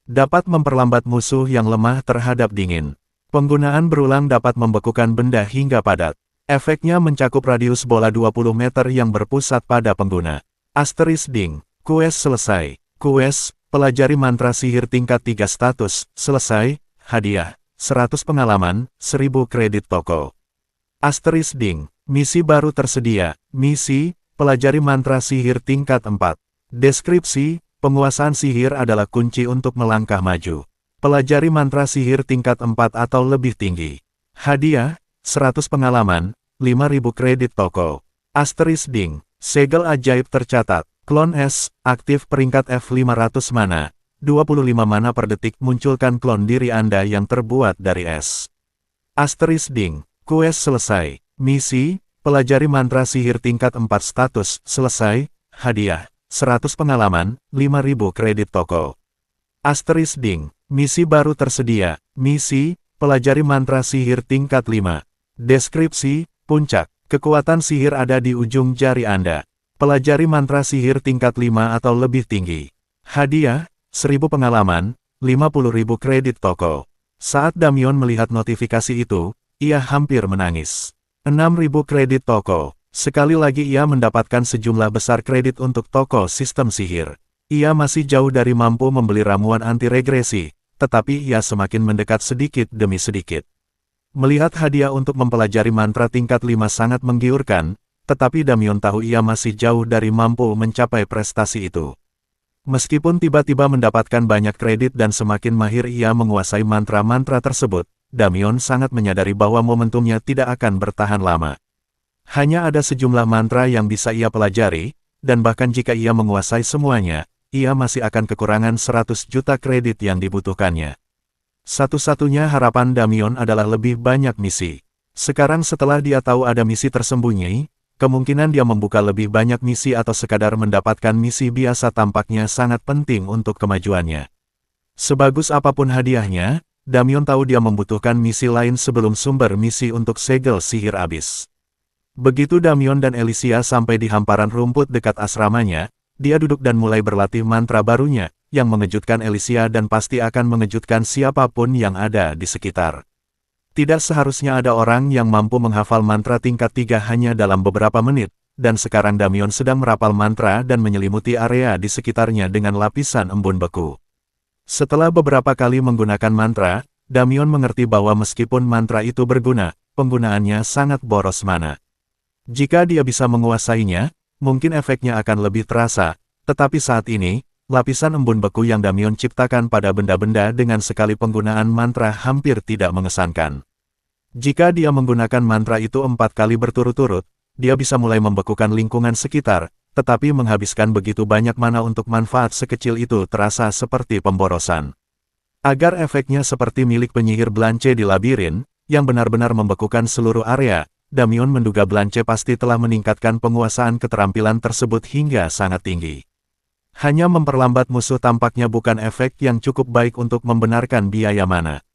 Dapat memperlambat musuh yang lemah terhadap dingin. Penggunaan berulang dapat membekukan benda hingga padat. Efeknya mencakup radius bola 20 meter yang berpusat pada pengguna. Asterisk ding, quest selesai. Quest, pelajari mantra sihir tingkat 3 status, selesai, hadiah, 100 pengalaman, 1000 kredit toko. Asterisk ding, misi baru tersedia, misi, pelajari mantra sihir tingkat 4. Deskripsi, penguasaan sihir adalah kunci untuk melangkah maju. Pelajari mantra sihir tingkat 4 atau lebih tinggi. Hadiah, 100 pengalaman, 5000 kredit toko. Asterisk ding, segel ajaib tercatat, klon S, aktif peringkat F500 mana, 25 mana per detik munculkan klon diri Anda yang terbuat dari es. Asterisk ding, quest selesai, misi, pelajari mantra sihir tingkat 4 status, selesai, hadiah, 100 pengalaman, 5000 kredit toko. Asterisk ding, misi baru tersedia, misi, pelajari mantra sihir tingkat 5. Deskripsi, puncak. Kekuatan sihir ada di ujung jari Anda. Pelajari mantra sihir tingkat 5 atau lebih tinggi. Hadiah, 1000 pengalaman, 50.000 kredit toko. Saat Damion melihat notifikasi itu, ia hampir menangis. 6.000 kredit toko. Sekali lagi ia mendapatkan sejumlah besar kredit untuk toko sistem sihir. Ia masih jauh dari mampu membeli ramuan anti-regresi, tetapi ia semakin mendekat sedikit demi sedikit. Melihat hadiah untuk mempelajari mantra tingkat 5 sangat menggiurkan, tetapi Damion tahu ia masih jauh dari mampu mencapai prestasi itu. Meskipun tiba-tiba mendapatkan banyak kredit dan semakin mahir ia menguasai mantra-mantra tersebut, Damion sangat menyadari bahwa momentumnya tidak akan bertahan lama. Hanya ada sejumlah mantra yang bisa ia pelajari, dan bahkan jika ia menguasai semuanya, ia masih akan kekurangan 100 juta kredit yang dibutuhkannya. Satu-satunya harapan Damion adalah lebih banyak misi. Sekarang setelah dia tahu ada misi tersembunyi, kemungkinan dia membuka lebih banyak misi atau sekadar mendapatkan misi biasa tampaknya sangat penting untuk kemajuannya. Sebagus apapun hadiahnya, Damion tahu dia membutuhkan misi lain sebelum sumber misi untuk segel sihir habis. Begitu Damion dan Alicia sampai di hamparan rumput dekat asramanya, dia duduk dan mulai berlatih mantra barunya, yang mengejutkan Alicia dan pasti akan mengejutkan siapapun yang ada di sekitar. Tidak seharusnya ada orang yang mampu menghafal mantra tingkat 3 hanya dalam beberapa menit, dan sekarang Damien sedang merapal mantra dan menyelimuti area di sekitarnya dengan lapisan embun beku. Setelah beberapa kali menggunakan mantra, Damien mengerti bahwa meskipun mantra itu berguna, penggunaannya sangat boros mana. Jika dia bisa menguasainya, mungkin efeknya akan lebih terasa, tetapi saat ini, lapisan embun beku yang Damien ciptakan pada benda-benda dengan sekali penggunaan mantra hampir tidak mengesankan. Jika dia menggunakan mantra itu 4 kali berturut-turut, dia bisa mulai membekukan lingkungan sekitar, tetapi menghabiskan begitu banyak mana untuk manfaat sekecil itu terasa seperti pemborosan. Agar efeknya seperti milik penyihir Blanche di labirin, yang benar-benar membekukan seluruh area, Damien menduga Blanche pasti telah meningkatkan penguasaan keterampilan tersebut hingga sangat tinggi. Hanya memperlambat musuh tampaknya bukan efek yang cukup baik untuk membenarkan biaya mana.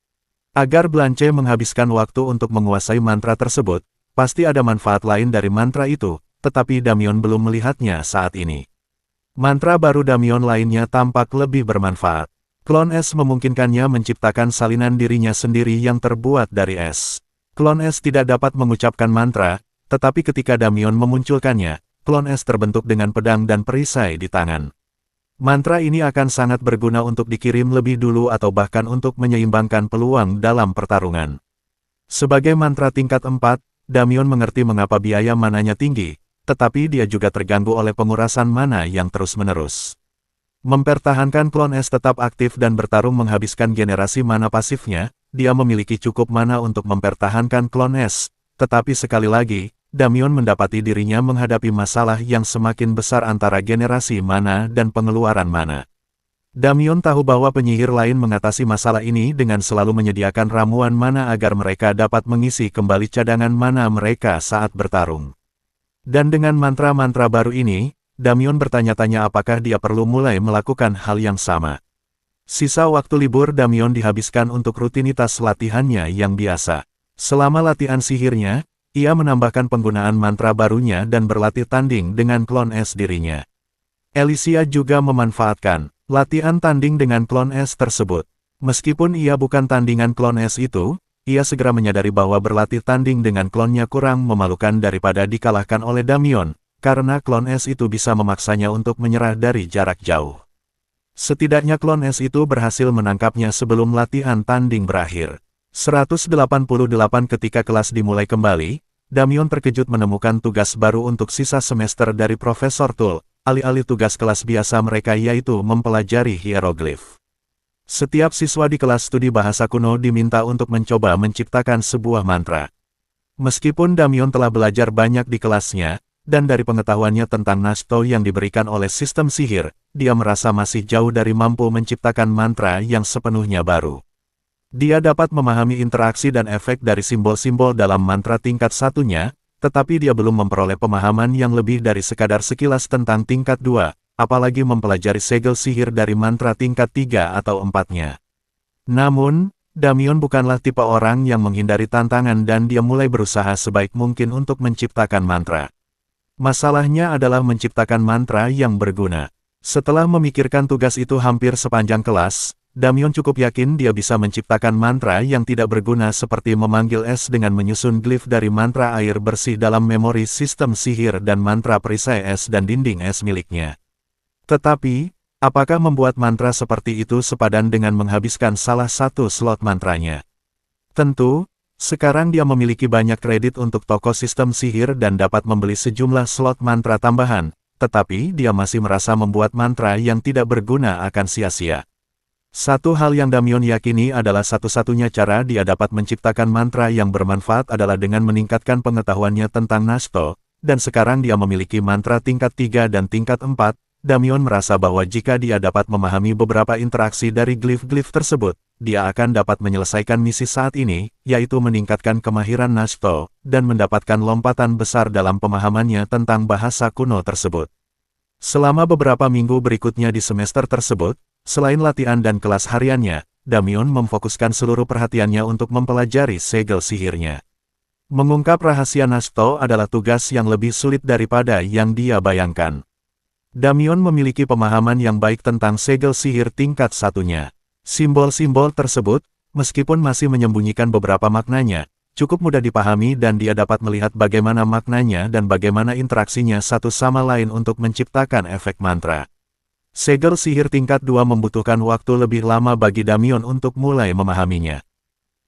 Agar Blanche menghabiskan waktu untuk menguasai mantra tersebut, pasti ada manfaat lain dari mantra itu, tetapi Damien belum melihatnya saat ini. Mantra baru Damien lainnya tampak lebih bermanfaat. Klon es memungkinkannya menciptakan salinan dirinya sendiri yang terbuat dari es. Klon es tidak dapat mengucapkan mantra, tetapi ketika Damien memunculkannya, klon es terbentuk dengan pedang dan perisai di tangan. Mantra ini akan sangat berguna untuk dikirim lebih dulu atau bahkan untuk menyeimbangkan peluang dalam pertarungan. Sebagai mantra tingkat 4, Damien mengerti mengapa biaya mananya tinggi, tetapi dia juga terganggu oleh pengurasan mana yang terus-menerus. Mempertahankan klon es tetap aktif dan bertarung menghabiskan generasi mana pasifnya, dia memiliki cukup mana untuk mempertahankan klon es, tetapi sekali lagi, Damien mendapati dirinya menghadapi masalah yang semakin besar antara generasi mana dan pengeluaran mana. Damien tahu bahwa penyihir lain mengatasi masalah ini dengan selalu menyediakan ramuan mana agar mereka dapat mengisi kembali cadangan mana mereka saat bertarung. Dan dengan mantra-mantra baru ini, Damien bertanya-tanya apakah dia perlu mulai melakukan hal yang sama. Sisa waktu libur Damien dihabiskan untuk rutinitas latihannya yang biasa. Selama latihan sihirnya, ia menambahkan penggunaan mantra barunya dan berlatih tanding dengan klon es dirinya. Alicia juga memanfaatkan latihan tanding dengan klon es tersebut. Meskipun ia bukan tandingan klon es itu, ia segera menyadari bahwa berlatih tanding dengan klonnya kurang memalukan daripada dikalahkan oleh Damien, karena klon es itu bisa memaksanya untuk menyerah dari jarak jauh. Setidaknya klon es itu berhasil menangkapnya sebelum latihan tanding berakhir. 188 ketika kelas dimulai kembali, Damien terkejut menemukan tugas baru untuk sisa semester dari Profesor Tull, alih-alih tugas kelas biasa mereka yaitu mempelajari hieroglif. Setiap siswa di kelas studi bahasa kuno diminta untuk mencoba menciptakan sebuah mantra. Meskipun Damien telah belajar banyak di kelasnya, dan dari pengetahuannya tentang Nashto yang diberikan oleh sistem sihir, dia merasa masih jauh dari mampu menciptakan mantra yang sepenuhnya baru. Dia dapat memahami interaksi dan efek dari simbol-simbol dalam mantra tingkat satunya, tetapi dia belum memperoleh pemahaman yang lebih dari sekadar sekilas tentang tingkat 2, apalagi mempelajari segel sihir dari mantra tingkat 3 atau 4-nya. Namun, Damien bukanlah tipe orang yang menghindari tantangan dan dia mulai berusaha sebaik mungkin untuk menciptakan mantra. Masalahnya adalah menciptakan mantra yang berguna. Setelah memikirkan tugas itu hampir sepanjang kelas, Damien cukup yakin dia bisa menciptakan mantra yang tidak berguna seperti memanggil es dengan menyusun glif dari mantra air bersih dalam memori sistem sihir dan mantra perisai es dan dinding es miliknya. Tetapi, apakah membuat mantra seperti itu sepadan dengan menghabiskan salah satu slot mantranya? Tentu, sekarang dia memiliki banyak kredit untuk toko sistem sihir dan dapat membeli sejumlah slot mantra tambahan, tetapi dia masih merasa membuat mantra yang tidak berguna akan sia-sia. Satu hal yang Damien yakini adalah satu-satunya cara dia dapat menciptakan mantra yang bermanfaat adalah dengan meningkatkan pengetahuannya tentang Nashto, dan sekarang dia memiliki mantra tingkat 3 dan tingkat 4, Damien merasa bahwa jika dia dapat memahami beberapa interaksi dari glif-glif tersebut, dia akan dapat menyelesaikan misi saat ini, yaitu meningkatkan kemahiran Nashto, dan mendapatkan lompatan besar dalam pemahamannya tentang bahasa kuno tersebut. Selama beberapa minggu berikutnya di semester tersebut, selain latihan dan kelas hariannya, Damien memfokuskan seluruh perhatiannya untuk mempelajari segel sihirnya. Mengungkap rahasia Nashto adalah tugas yang lebih sulit daripada yang dia bayangkan. Damion memiliki pemahaman yang baik tentang segel sihir tingkat satunya. Simbol-simbol tersebut, meskipun masih menyembunyikan beberapa maknanya, cukup mudah dipahami dan dia dapat melihat bagaimana maknanya dan bagaimana interaksinya satu sama lain untuk menciptakan efek mantra. Segel sihir tingkat 2 membutuhkan waktu lebih lama bagi Damion untuk mulai memahaminya.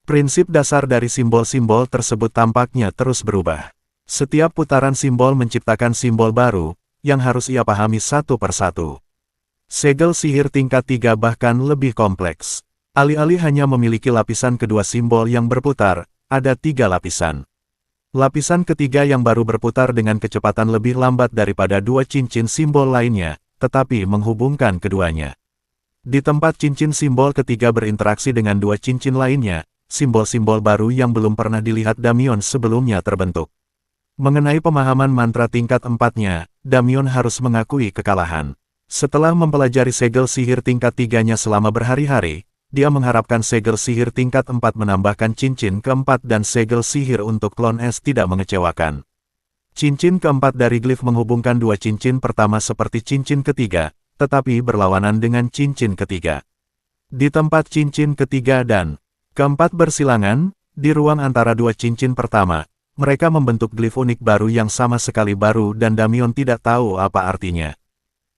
Prinsip dasar dari simbol-simbol tersebut tampaknya terus berubah. Setiap putaran simbol menciptakan simbol baru, yang harus ia pahami satu persatu. Segel sihir tingkat 3 bahkan lebih kompleks. Alih-alih hanya memiliki lapisan kedua simbol yang berputar, ada 3 lapisan. Lapisan ketiga yang baru berputar dengan kecepatan lebih lambat daripada 2 cincin simbol lainnya, tetapi menghubungkan keduanya. Di tempat cincin simbol ketiga berinteraksi dengan 2 cincin lainnya, simbol-simbol baru yang belum pernah dilihat Damion sebelumnya terbentuk. Mengenai pemahaman mantra tingkat 4-nya, Damion harus mengakui kekalahan. Setelah mempelajari segel sihir tingkat 3-nya selama berhari-hari, dia mengharapkan segel sihir tingkat 4 menambahkan cincin keempat dan segel sihir untuk klon S tidak mengecewakan. Cincin keempat dari glif menghubungkan 2 cincin pertama seperti cincin ketiga, tetapi berlawanan dengan cincin ketiga. Di tempat cincin ketiga dan keempat bersilangan, di ruang antara 2 cincin pertama, mereka membentuk glif unik baru yang sama sekali baru dan Damion tidak tahu apa artinya.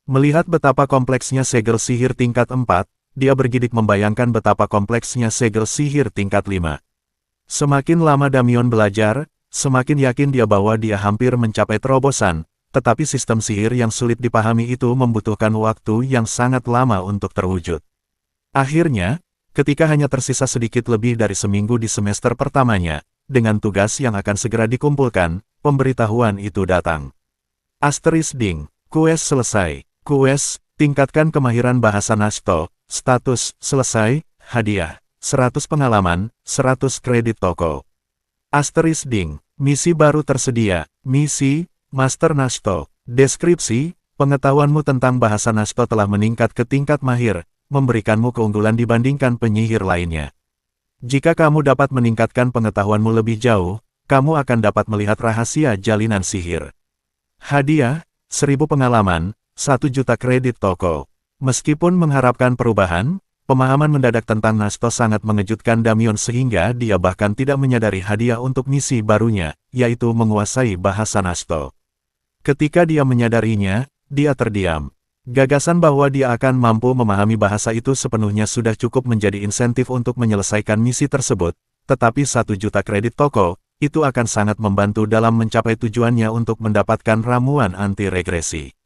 Melihat betapa kompleksnya segel sihir tingkat 4, dia bergidik membayangkan betapa kompleksnya segel sihir tingkat 5. Semakin lama Damion belajar, semakin yakin dia bahwa dia hampir mencapai terobosan, tetapi sistem sihir yang sulit dipahami itu membutuhkan waktu yang sangat lama untuk terwujud. Akhirnya, ketika hanya tersisa sedikit lebih dari seminggu di semester pertamanya, dengan tugas yang akan segera dikumpulkan, pemberitahuan itu datang. Asterisk ding, kues selesai. Kues, tingkatkan kemahiran bahasa Nashto, status, selesai, hadiah, 100 pengalaman, 100 kredit toko. Asterisk ding, misi baru tersedia, misi, Master Nashto. Deskripsi, pengetahuanmu tentang bahasa Nashto telah meningkat ke tingkat mahir, memberikanmu keunggulan dibandingkan penyihir lainnya. Jika kamu dapat meningkatkan pengetahuanmu lebih jauh, kamu akan dapat melihat rahasia jalinan sihir. Hadiah, 1000 pengalaman, 1 juta kredit toko. Meskipun mengharapkan perubahan, pemahaman mendadak tentang Nashto sangat mengejutkan Damion sehingga dia bahkan tidak menyadari hadiah untuk misi barunya, yaitu menguasai bahasa Nashto. Ketika dia menyadarinya, dia terdiam. Gagasan bahwa dia akan mampu memahami bahasa itu sepenuhnya sudah cukup menjadi insentif untuk menyelesaikan misi tersebut, tetapi 1 juta kredit toko, itu akan sangat membantu dalam mencapai tujuannya untuk mendapatkan ramuan anti-regresi.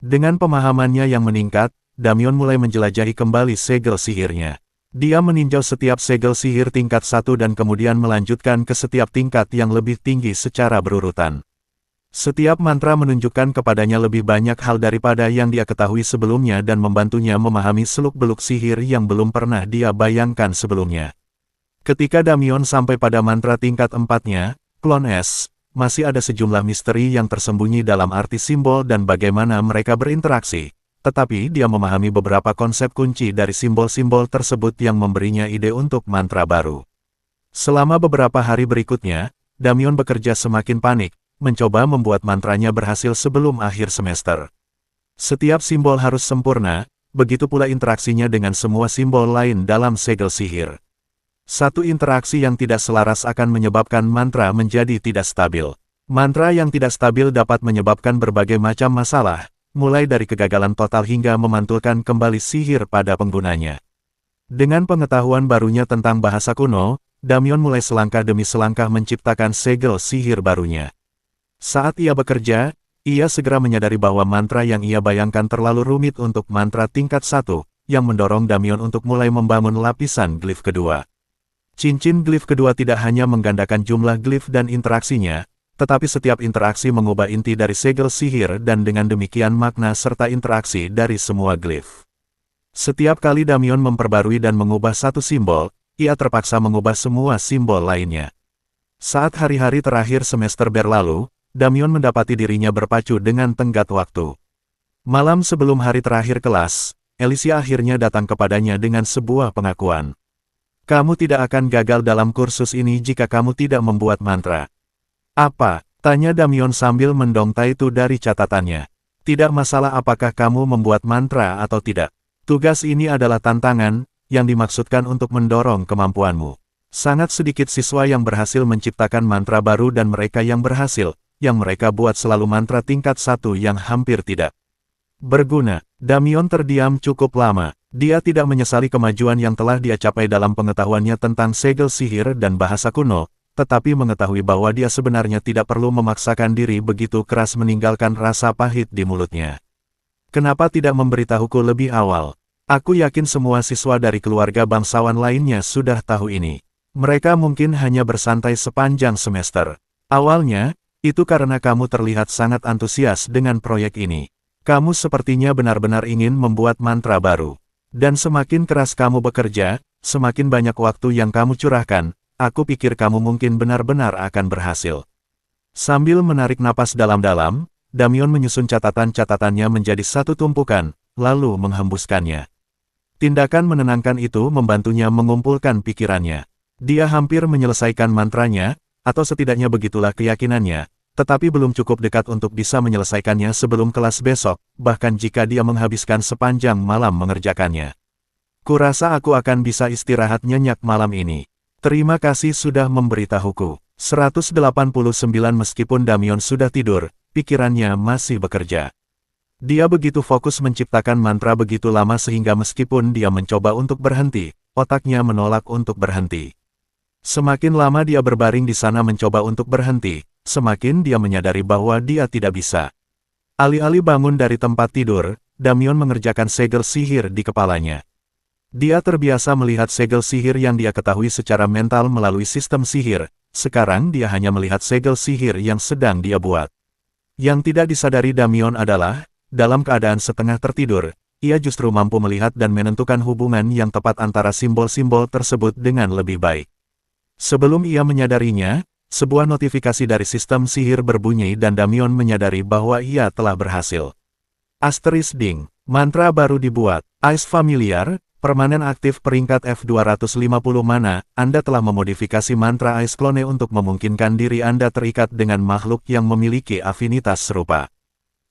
Dengan pemahamannya yang meningkat, Damion mulai menjelajahi kembali segel sihirnya. Dia meninjau setiap segel sihir tingkat 1 dan kemudian melanjutkan ke setiap tingkat yang lebih tinggi secara berurutan. Setiap mantra menunjukkan kepadanya lebih banyak hal daripada yang dia ketahui sebelumnya dan membantunya memahami seluk-beluk sihir yang belum pernah dia bayangkan sebelumnya. Ketika Damion sampai pada mantra tingkat 4-nya, klon S, masih ada sejumlah misteri yang tersembunyi dalam arti simbol dan bagaimana mereka berinteraksi, tetapi dia memahami beberapa konsep kunci dari simbol-simbol tersebut yang memberinya ide untuk mantra baru. Selama beberapa hari berikutnya, Damion bekerja semakin panik, mencoba membuat mantranya berhasil sebelum akhir semester. Setiap simbol harus sempurna, begitu pula interaksinya dengan semua simbol lain dalam segel sihir. Satu interaksi yang tidak selaras akan menyebabkan mantra menjadi tidak stabil. Mantra yang tidak stabil dapat menyebabkan berbagai macam masalah, mulai dari kegagalan total hingga memantulkan kembali sihir pada penggunanya. Dengan pengetahuan barunya tentang bahasa kuno, Damion mulai selangkah demi selangkah menciptakan segel sihir barunya. Saat ia bekerja, ia segera menyadari bahwa mantra yang ia bayangkan terlalu rumit untuk mantra tingkat 1, yang mendorong Damion untuk mulai membangun lapisan glif kedua. Cincin glif kedua tidak hanya menggandakan jumlah glif dan interaksinya, tetapi setiap interaksi mengubah inti dari segel sihir dan dengan demikian makna serta interaksi dari semua glif. Setiap kali Damion memperbarui dan mengubah satu simbol, ia terpaksa mengubah semua simbol lainnya. Saat hari-hari terakhir semester berlalu, Damion mendapati dirinya berpacu dengan tenggat waktu. Malam sebelum hari terakhir kelas, Alicia akhirnya datang kepadanya dengan sebuah pengakuan. Kamu tidak akan gagal dalam kursus ini jika kamu tidak membuat mantra. Apa? Tanya Damion sambil mendongtai itu dari catatannya. Tidak masalah apakah kamu membuat mantra atau tidak. Tugas ini adalah tantangan, yang dimaksudkan untuk mendorong kemampuanmu. Sangat sedikit siswa yang berhasil menciptakan mantra baru dan mereka yang berhasil, yang mereka buat selalu mantra tingkat 1 yang hampir tidak berguna. Damien terdiam cukup lama. Dia tidak menyesali kemajuan yang telah dia capai dalam pengetahuannya tentang segel sihir dan bahasa kuno, tetapi mengetahui bahwa dia sebenarnya tidak perlu memaksakan diri begitu keras meninggalkan rasa pahit di mulutnya. Kenapa tidak memberitahuku lebih awal? Aku yakin semua siswa dari keluarga bangsawan lainnya sudah tahu ini. Mereka mungkin hanya bersantai sepanjang semester. Awalnya, itu karena kamu terlihat sangat antusias dengan proyek ini. Kamu sepertinya benar-benar ingin membuat mantra baru. Dan semakin keras kamu bekerja, semakin banyak waktu yang kamu curahkan, aku pikir kamu mungkin benar-benar akan berhasil. Sambil menarik napas dalam-dalam, Damien menyusun catatan-catatannya menjadi satu tumpukan, lalu menghembuskannya. Tindakan menenangkan itu membantunya mengumpulkan pikirannya. Dia hampir menyelesaikan mantranya, atau setidaknya begitulah keyakinannya, tetapi belum cukup dekat untuk bisa menyelesaikannya sebelum kelas besok, bahkan jika dia menghabiskan sepanjang malam mengerjakannya. Kurasa aku akan bisa istirahat nyenyak malam ini. Terima kasih sudah memberitahuku. 189. Meskipun Damien sudah tidur, pikirannya masih bekerja. Dia begitu fokus menciptakan mantra begitu lama sehingga meskipun dia mencoba untuk berhenti, otaknya menolak untuk berhenti. Semakin lama dia berbaring di sana mencoba untuk berhenti, semakin dia menyadari bahwa dia tidak bisa. Alih-alih bangun dari tempat tidur, Damien mengerjakan segel sihir di kepalanya. Dia terbiasa melihat segel sihir yang dia ketahui secara mental melalui sistem sihir, sekarang dia hanya melihat segel sihir yang sedang dia buat. Yang tidak disadari Damien adalah, dalam keadaan setengah tertidur, ia justru mampu melihat dan menentukan hubungan yang tepat antara simbol-simbol tersebut dengan lebih baik. Sebelum ia menyadarinya, sebuah notifikasi dari sistem sihir berbunyi dan Damien menyadari bahwa ia telah berhasil. Asterisk ding, mantra baru dibuat, Ice Familiar, permanen aktif peringkat F250 mana, Anda telah memodifikasi mantra Ice Clone untuk memungkinkan diri Anda terikat dengan makhluk yang memiliki afinitas serupa.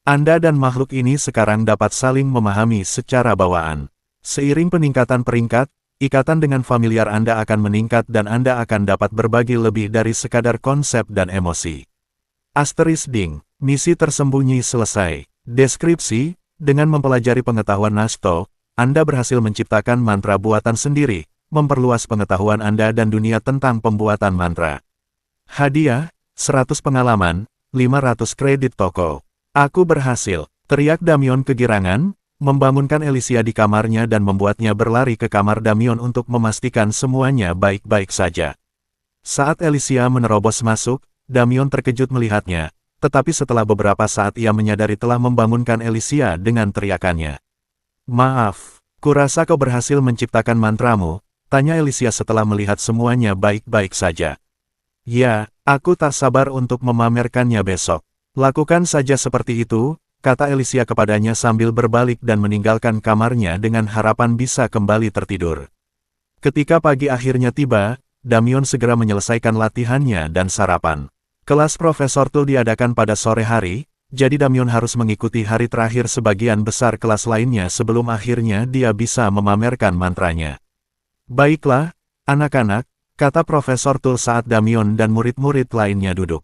Anda dan makhluk ini sekarang dapat saling memahami secara bawaan. Seiring peningkatan peringkat, ikatan dengan familiar Anda akan meningkat dan Anda akan dapat berbagi lebih dari sekadar konsep dan emosi. Asterisk ding, misi tersembunyi selesai. Deskripsi, dengan mempelajari pengetahuan Nasto, Anda berhasil menciptakan mantra buatan sendiri, memperluas pengetahuan Anda dan dunia tentang pembuatan mantra. Hadiah, 100 pengalaman, 500 kredit toko. Aku berhasil, teriak Damien kegirangan, membangunkan Alicia di kamarnya dan membuatnya berlari ke kamar Damien untuk memastikan semuanya baik-baik saja. Saat Alicia menerobos masuk, Damien terkejut melihatnya, tetapi setelah beberapa saat ia menyadari telah membangunkan Alicia dengan teriakannya. Maaf, kurasa kau berhasil menciptakan mantramu, tanya Alicia setelah melihat semuanya baik-baik saja. Ya, aku tak sabar untuk memamerkannya besok. Lakukan saja seperti itu, kata Alicia kepadanya sambil berbalik dan meninggalkan kamarnya dengan harapan bisa kembali tertidur. Ketika pagi akhirnya tiba, Damien segera menyelesaikan latihannya dan sarapan. Kelas Profesor Tull diadakan pada sore hari, jadi Damien harus mengikuti hari terakhir sebagian besar kelas lainnya sebelum akhirnya dia bisa memamerkan mantranya. Baiklah, anak-anak, kata Profesor Tull saat Damien dan murid-murid lainnya duduk.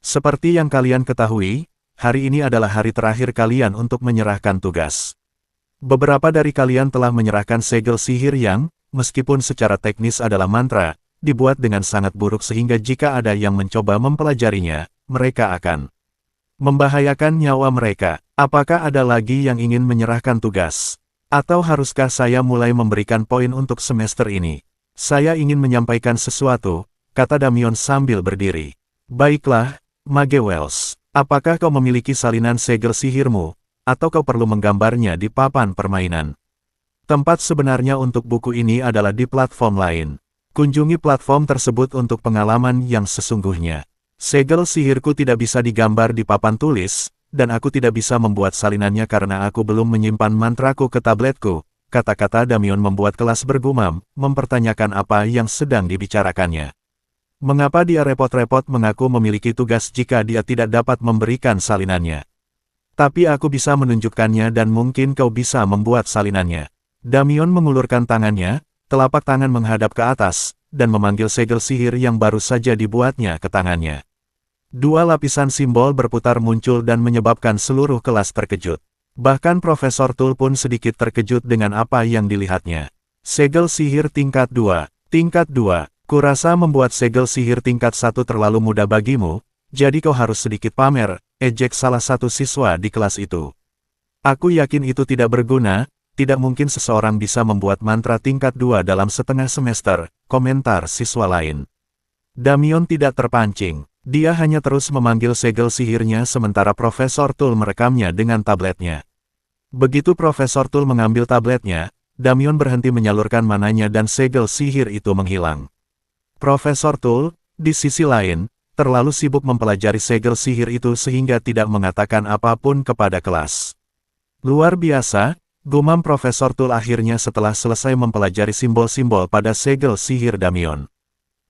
Seperti yang kalian ketahui, hari ini adalah hari terakhir kalian untuk menyerahkan tugas. Beberapa dari kalian telah menyerahkan segel sihir yang, meskipun secara teknis adalah mantra, dibuat dengan sangat buruk sehingga jika ada yang mencoba mempelajarinya, mereka akan membahayakan nyawa mereka. Apakah ada lagi yang ingin menyerahkan tugas? Atau haruskah saya mulai memberikan poin untuk semester ini? Saya ingin menyampaikan sesuatu, kata Damien sambil berdiri. Baiklah, Mage Wells, apakah kau memiliki salinan segel sihirmu, atau kau perlu menggambarnya di papan permainan? Tempat sebenarnya untuk buku ini adalah di platform lain. Kunjungi platform tersebut untuk pengalaman yang sesungguhnya. Segel sihirku tidak bisa digambar di papan tulis, dan aku tidak bisa membuat salinannya karena aku belum menyimpan mantraku ke tabletku, kata-kata Damien membuat kelas bergumam, mempertanyakan apa yang sedang dibicarakannya. Mengapa dia repot-repot mengaku memiliki tugas jika dia tidak dapat memberikan salinannya? Tapi aku bisa menunjukkannya dan mungkin kau bisa membuat salinannya. Damion mengulurkan tangannya, telapak tangan menghadap ke atas, dan memanggil segel sihir yang baru saja dibuatnya ke tangannya. Dua lapisan simbol berputar muncul dan menyebabkan seluruh kelas terkejut. Bahkan Profesor Tul pun sedikit terkejut dengan apa yang dilihatnya. Segel sihir tingkat 2. Tingkat 2. Kurasa membuat segel sihir tingkat 1 terlalu mudah bagimu, jadi kau harus sedikit pamer, ejek salah satu siswa di kelas itu. Aku yakin itu tidak berguna, tidak mungkin seseorang bisa membuat mantra tingkat 2 dalam setengah semester, komentar siswa lain. Damion tidak terpancing. Dia hanya terus memanggil segel sihirnya sementara Profesor Tul merekamnya dengan tabletnya. Begitu Profesor Tul mengambil tabletnya, Damion berhenti menyalurkan mananya dan segel sihir itu menghilang. Profesor Tul, di sisi lain, terlalu sibuk mempelajari segel sihir itu sehingga tidak mengatakan apapun kepada kelas. Luar biasa, gumam Profesor Tul akhirnya setelah selesai mempelajari simbol-simbol pada segel sihir Damion.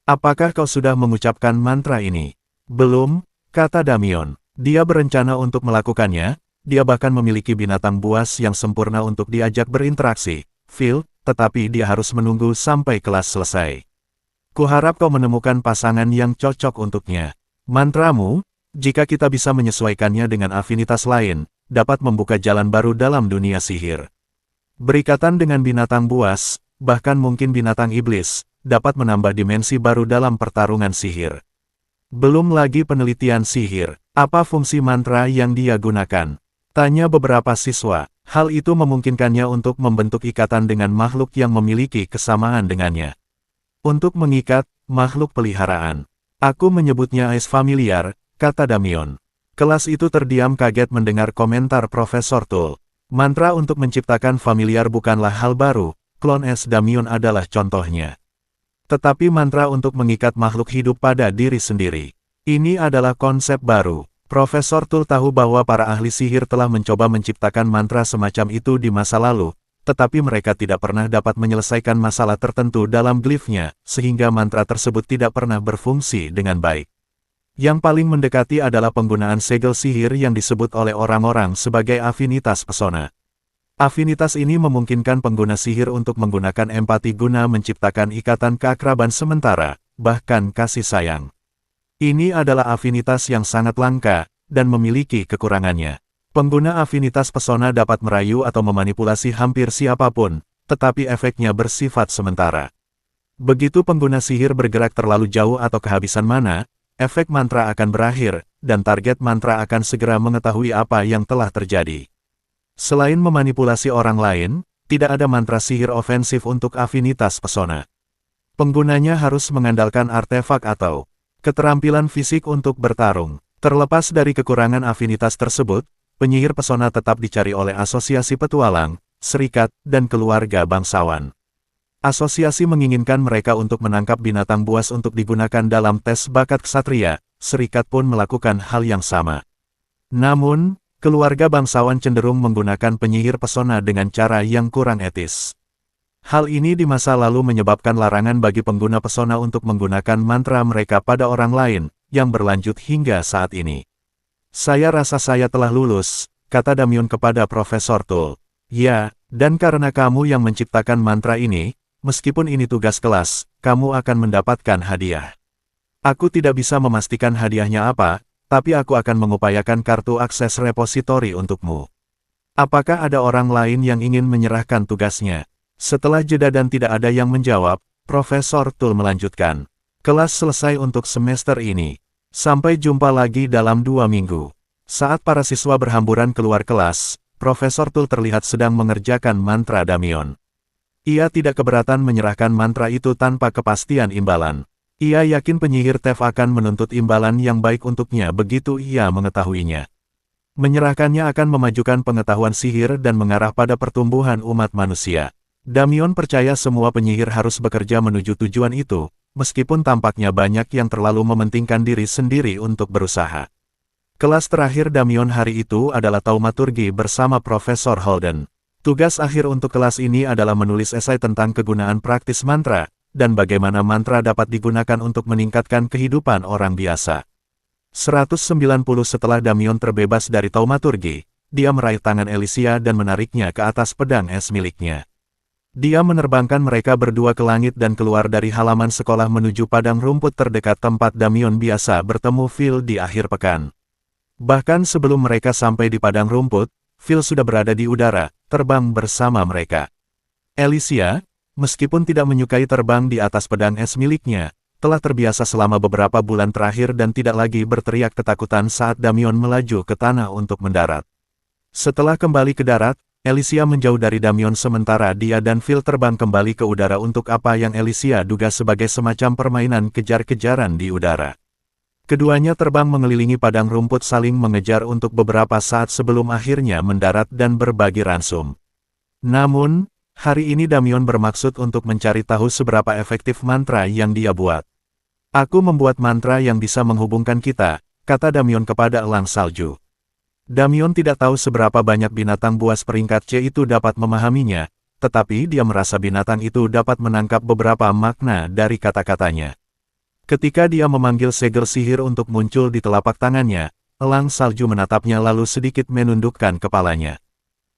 Apakah kau sudah mengucapkan mantra ini? Belum, kata Damion. Dia berencana untuk melakukannya, dia bahkan memiliki binatang buas yang sempurna untuk diajak berinteraksi, Phil, tetapi dia harus menunggu sampai kelas selesai. Kuharap kau menemukan pasangan yang cocok untuknya. Mantramu, jika kita bisa menyesuaikannya dengan afinitas lain, dapat membuka jalan baru dalam dunia sihir. Berikatan dengan binatang buas, bahkan mungkin binatang iblis, dapat menambah dimensi baru dalam pertarungan sihir. Belum lagi penelitian sihir, apa fungsi mantra yang dia gunakan? Tanya beberapa siswa, hal itu memungkinkannya untuk membentuk ikatan dengan makhluk yang memiliki kesamaan dengannya. Untuk mengikat, makhluk peliharaan. Aku menyebutnya es familiar, kata Damion. Kelas itu terdiam kaget mendengar komentar Profesor Tul. Mantra untuk menciptakan familiar bukanlah hal baru, klon es Damion adalah contohnya. Tetapi mantra untuk mengikat makhluk hidup pada diri sendiri. Ini adalah konsep baru. Profesor Tul tahu bahwa para ahli sihir telah mencoba menciptakan mantra semacam itu di masa lalu, tetapi mereka tidak pernah dapat menyelesaikan masalah tertentu dalam glifnya, sehingga mantra tersebut tidak pernah berfungsi dengan baik. Yang paling mendekati adalah penggunaan segel sihir yang disebut oleh orang-orang sebagai afinitas pesona. Afinitas ini memungkinkan pengguna sihir untuk menggunakan empati guna menciptakan ikatan keakraban sementara, bahkan kasih sayang. Ini adalah afinitas yang sangat langka, dan memiliki kekurangannya. Pengguna afinitas pesona dapat merayu atau memanipulasi hampir siapapun, tetapi efeknya bersifat sementara. Begitu pengguna sihir bergerak terlalu jauh atau kehabisan mana, efek mantra akan berakhir, dan target mantra akan segera mengetahui apa yang telah terjadi. Selain memanipulasi orang lain, tidak ada mantra sihir ofensif untuk afinitas pesona. Penggunanya harus mengandalkan artefak atau keterampilan fisik untuk bertarung. Terlepas dari kekurangan afinitas tersebut, penyihir pesona tetap dicari oleh asosiasi petualang, serikat, dan keluarga bangsawan. Asosiasi menginginkan mereka untuk menangkap binatang buas untuk digunakan dalam tes bakat ksatria, serikat pun melakukan hal yang sama. Namun, keluarga bangsawan cenderung menggunakan penyihir pesona dengan cara yang kurang etis. Hal ini di masa lalu menyebabkan larangan bagi pengguna pesona untuk menggunakan mantra mereka pada orang lain, yang berlanjut hingga saat ini. Saya rasa saya telah lulus, kata Damion kepada Profesor Tul. Ya, dan karena kamu yang menciptakan mantra ini, meskipun ini tugas kelas, kamu akan mendapatkan hadiah. Aku tidak bisa memastikan hadiahnya apa, tapi aku akan mengupayakan kartu akses repositori untukmu. Apakah ada orang lain yang ingin menyerahkan tugasnya? Setelah jeda dan tidak ada yang menjawab, Profesor Tul melanjutkan. Kelas selesai untuk semester ini. Sampai jumpa lagi dalam 2 minggu. Saat para siswa berhamburan keluar kelas, Profesor Tul terlihat sedang mengerjakan mantra Damion. Ia tidak keberatan menyerahkan mantra itu tanpa kepastian imbalan. Ia yakin penyihir Tef akan menuntut imbalan yang baik untuknya begitu ia mengetahuinya. Menyerahkannya akan memajukan pengetahuan sihir dan mengarah pada pertumbuhan umat manusia. Damion percaya semua penyihir harus bekerja menuju tujuan itu, meskipun tampaknya banyak yang terlalu mementingkan diri sendiri untuk berusaha. Kelas terakhir Damion hari itu adalah taumaturgi bersama Profesor Holden. Tugas akhir untuk kelas ini adalah menulis esai tentang kegunaan praktis mantra, dan bagaimana mantra dapat digunakan untuk meningkatkan kehidupan orang biasa. 190 setelah Damion terbebas dari taumaturgi, dia meraih tangan Alicia dan menariknya ke atas pedang es miliknya. Dia menerbangkan mereka berdua ke langit dan keluar dari halaman sekolah menuju padang rumput terdekat tempat Damien biasa bertemu Phil di akhir pekan. Bahkan sebelum mereka sampai di padang rumput, Phil sudah berada di udara, terbang bersama mereka. Alicia, meskipun tidak menyukai terbang di atas pedang es miliknya, telah terbiasa selama beberapa bulan terakhir dan tidak lagi berteriak ketakutan saat Damien melaju ke tanah untuk mendarat. Setelah kembali ke darat, Alicia menjauh dari Damien sementara dia dan Phil terbang kembali ke udara untuk apa yang Alicia duga sebagai semacam permainan kejar-kejaran di udara. Keduanya terbang mengelilingi padang rumput saling mengejar untuk beberapa saat sebelum akhirnya mendarat dan berbagi ransum. Namun, hari ini Damien bermaksud untuk mencari tahu seberapa efektif mantra yang dia buat. Aku membuat mantra yang bisa menghubungkan kita, kata Damien kepada elang salju. Damien tidak tahu seberapa banyak binatang buas peringkat C itu dapat memahaminya, tetapi dia merasa binatang itu dapat menangkap beberapa makna dari kata-katanya. Ketika dia memanggil segel sihir untuk muncul di telapak tangannya, elang salju menatapnya lalu sedikit menundukkan kepalanya.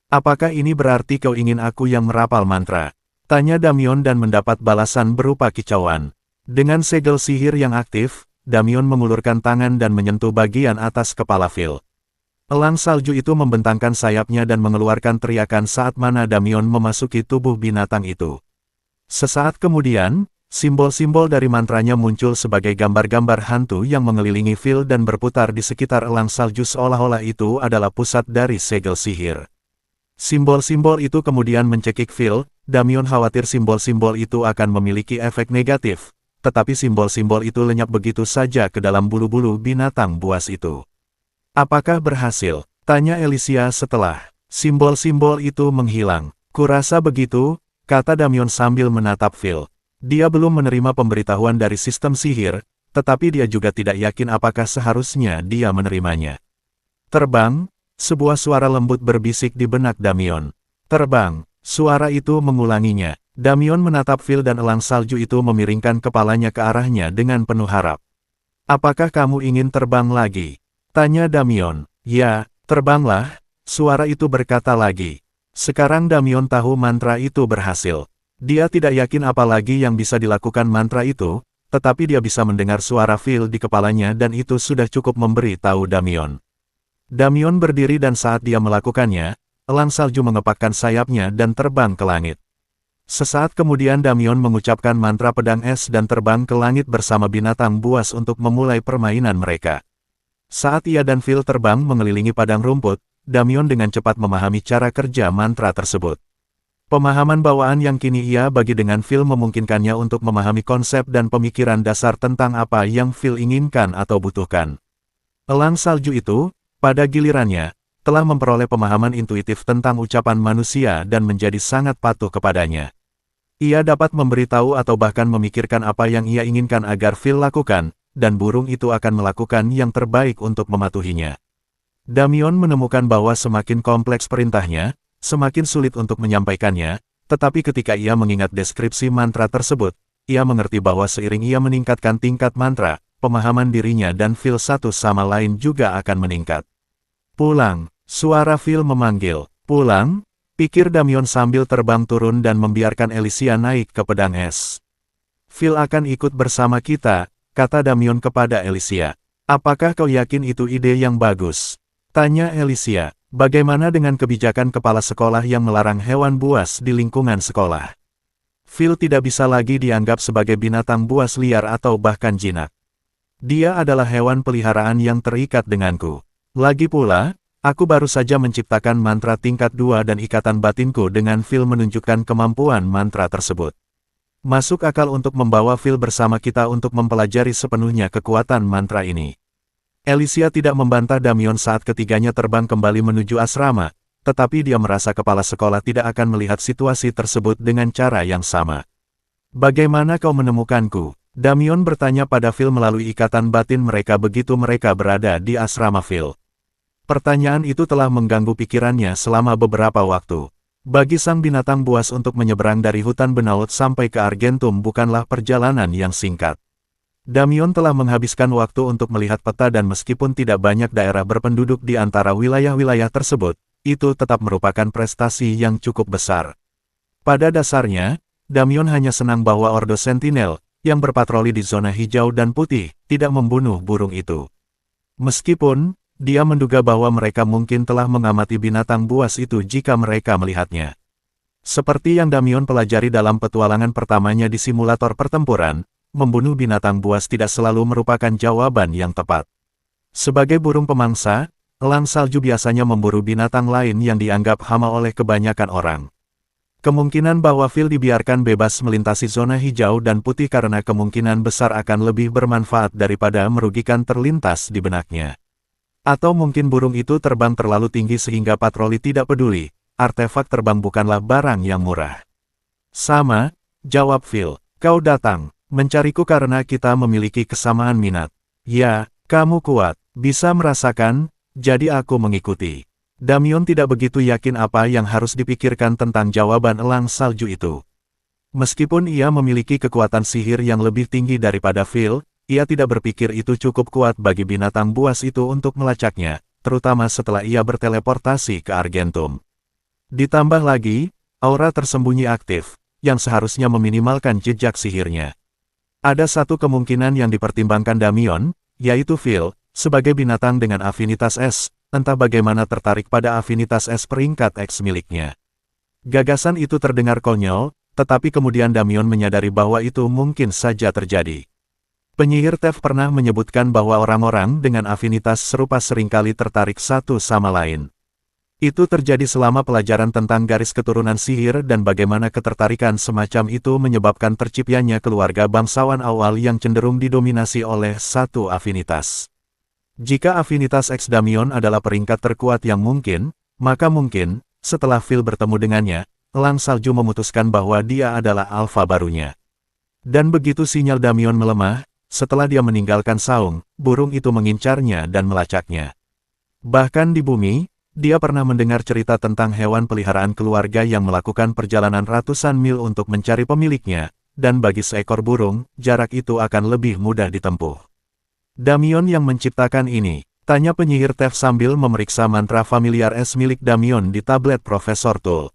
Apakah ini berarti kau ingin aku yang merapal mantra? Tanya Damien dan mendapat balasan berupa kicauan. Dengan segel sihir yang aktif, Damien mengulurkan tangan dan menyentuh bagian atas kepala Phil. Elang salju itu membentangkan sayapnya dan mengeluarkan teriakan saat mana Damien memasuki tubuh binatang itu. Sesaat kemudian, simbol-simbol dari mantranya muncul sebagai gambar-gambar hantu yang mengelilingi Phil dan berputar di sekitar elang salju seolah-olah itu adalah pusat dari segel sihir. Simbol-simbol itu kemudian mencekik Phil. Damien khawatir simbol-simbol itu akan memiliki efek negatif, tetapi simbol-simbol itu lenyap begitu saja ke dalam bulu-bulu binatang buas itu. Apakah berhasil? Tanya Alicia setelah simbol-simbol itu menghilang. Kurasa begitu, kata Damien sambil menatap Phil. Dia belum menerima pemberitahuan dari sistem sihir, tetapi dia juga tidak yakin apakah seharusnya dia menerimanya. Terbang, sebuah suara lembut berbisik di benak Damien. Terbang, suara itu mengulanginya. Damien menatap Phil dan elang salju itu memiringkan kepalanya ke arahnya dengan penuh harap. Apakah kamu ingin terbang lagi? Tanya Damien. Ya, terbanglah, suara itu berkata lagi. Sekarang Damien tahu mantra itu berhasil. Dia tidak yakin apa lagi yang bisa dilakukan mantra itu, tetapi dia bisa mendengar suara Phil di kepalanya dan itu sudah cukup memberi tahu Damien. Damien berdiri dan saat dia melakukannya, elang salju mengepakkan sayapnya dan terbang ke langit. Sesaat kemudian Damien mengucapkan mantra pedang es dan terbang ke langit bersama binatang buas untuk memulai permainan mereka. Saat ia dan Phil terbang mengelilingi padang rumput, Damien dengan cepat memahami cara kerja mantra tersebut. Pemahaman bawaan yang kini ia bagi dengan Phil memungkinkannya untuk memahami konsep dan pemikiran dasar tentang apa yang Phil inginkan atau butuhkan. Elang salju itu, pada gilirannya, telah memperoleh pemahaman intuitif tentang ucapan manusia dan menjadi sangat patuh kepadanya. Ia dapat memberitahu atau bahkan memikirkan apa yang ia inginkan agar Phil lakukan, dan burung itu akan melakukan yang terbaik untuk mematuhinya. Damien menemukan bahwa semakin kompleks perintahnya, semakin sulit untuk menyampaikannya, tetapi ketika ia mengingat deskripsi mantra tersebut, ia mengerti bahwa seiring ia meningkatkan tingkat mantra, pemahaman dirinya dan Phil satu sama lain juga akan meningkat. Pulang, suara Phil memanggil. Pulang, pikir Damien sambil terbang turun dan membiarkan Alicia naik ke pedang es. Phil akan ikut bersama kita, kata Damien kepada Alicia. Apakah kau yakin itu ide yang bagus? Tanya Alicia. Bagaimana dengan kebijakan kepala sekolah yang melarang hewan buas di lingkungan sekolah? Phil tidak bisa lagi dianggap sebagai binatang buas liar atau bahkan jinak. Dia adalah hewan peliharaan yang terikat denganku. Lagi pula, aku baru saja menciptakan mantra tingkat 2 dan ikatan batinku dengan Phil menunjukkan kemampuan mantra tersebut. Masuk akal untuk membawa Phil bersama kita untuk mempelajari sepenuhnya kekuatan mantra ini. Alicia tidak membantah Damien saat ketiganya terbang kembali menuju asrama, tetapi dia merasa kepala sekolah tidak akan melihat situasi tersebut dengan cara yang sama. Bagaimana kau menemukanku? Damien bertanya pada Phil melalui ikatan batin mereka begitu mereka berada di asrama Phil. Pertanyaan itu telah mengganggu pikirannya selama beberapa waktu. Bagi sang binatang buas untuk menyeberang dari hutan Benaut sampai ke Argentum bukanlah perjalanan yang singkat. Damien telah menghabiskan waktu untuk melihat peta dan meskipun tidak banyak daerah berpenduduk di antara wilayah-wilayah tersebut, itu tetap merupakan prestasi yang cukup besar. Pada dasarnya, Damien hanya senang bahwa Ordo Sentinel, yang berpatroli di zona hijau dan putih, tidak membunuh burung itu. Meskipun, dia menduga bahwa mereka mungkin telah mengamati binatang buas itu jika mereka melihatnya. Seperti yang Damien pelajari dalam petualangan pertamanya di simulator pertempuran, membunuh binatang buas tidak selalu merupakan jawaban yang tepat. Sebagai burung pemangsa, elang salju biasanya memburu binatang lain yang dianggap hama oleh kebanyakan orang. Kemungkinan bahwa Phil dibiarkan bebas melintasi zona hijau dan putih karena kemungkinan besar akan lebih bermanfaat daripada merugikan terlintas di benaknya. Atau mungkin burung itu terbang terlalu tinggi sehingga patroli tidak peduli, artefak terbang bukanlah barang yang murah. Sama, jawab Phil, kau datang, mencariku karena kita memiliki kesamaan minat. Ya, kamu kuat, bisa merasakan, jadi aku mengikuti. Damien tidak begitu yakin apa yang harus dipikirkan tentang jawaban elang salju itu. Meskipun ia memiliki kekuatan sihir yang lebih tinggi daripada Phil, ia tidak berpikir itu cukup kuat bagi binatang buas itu untuk melacaknya, terutama setelah ia berteleportasi ke Argentum. Ditambah lagi, aura tersembunyi aktif, yang seharusnya meminimalkan jejak sihirnya. Ada satu kemungkinan yang dipertimbangkan Damien, yaitu Phil, sebagai binatang dengan afinitas es, entah bagaimana tertarik pada afinitas es peringkat X miliknya. Gagasan itu terdengar konyol, tetapi kemudian Damien menyadari bahwa itu mungkin saja terjadi. Penyihir Tef pernah menyebutkan bahwa orang-orang dengan afinitas serupa seringkali tertarik satu sama lain. Itu terjadi selama pelajaran tentang garis keturunan sihir dan bagaimana ketertarikan semacam itu menyebabkan terciptanya keluarga bangsawan awal yang cenderung didominasi oleh satu afinitas. Jika afinitas X Damien adalah peringkat terkuat yang mungkin, maka mungkin, setelah Phil bertemu dengannya, elang salju memutuskan bahwa dia adalah alfa barunya. Dan begitu sinyal Damien melemah, setelah dia meninggalkan saung, burung itu mengincarnya dan melacaknya. Bahkan di bumi, dia pernah mendengar cerita tentang hewan peliharaan keluarga yang melakukan perjalanan ratusan mil untuk mencari pemiliknya, dan bagi seekor burung, jarak itu akan lebih mudah ditempuh. Damien yang menciptakan ini, tanya penyihir Tef sambil memeriksa mantra familiar es milik Damien di tablet Profesor Tool.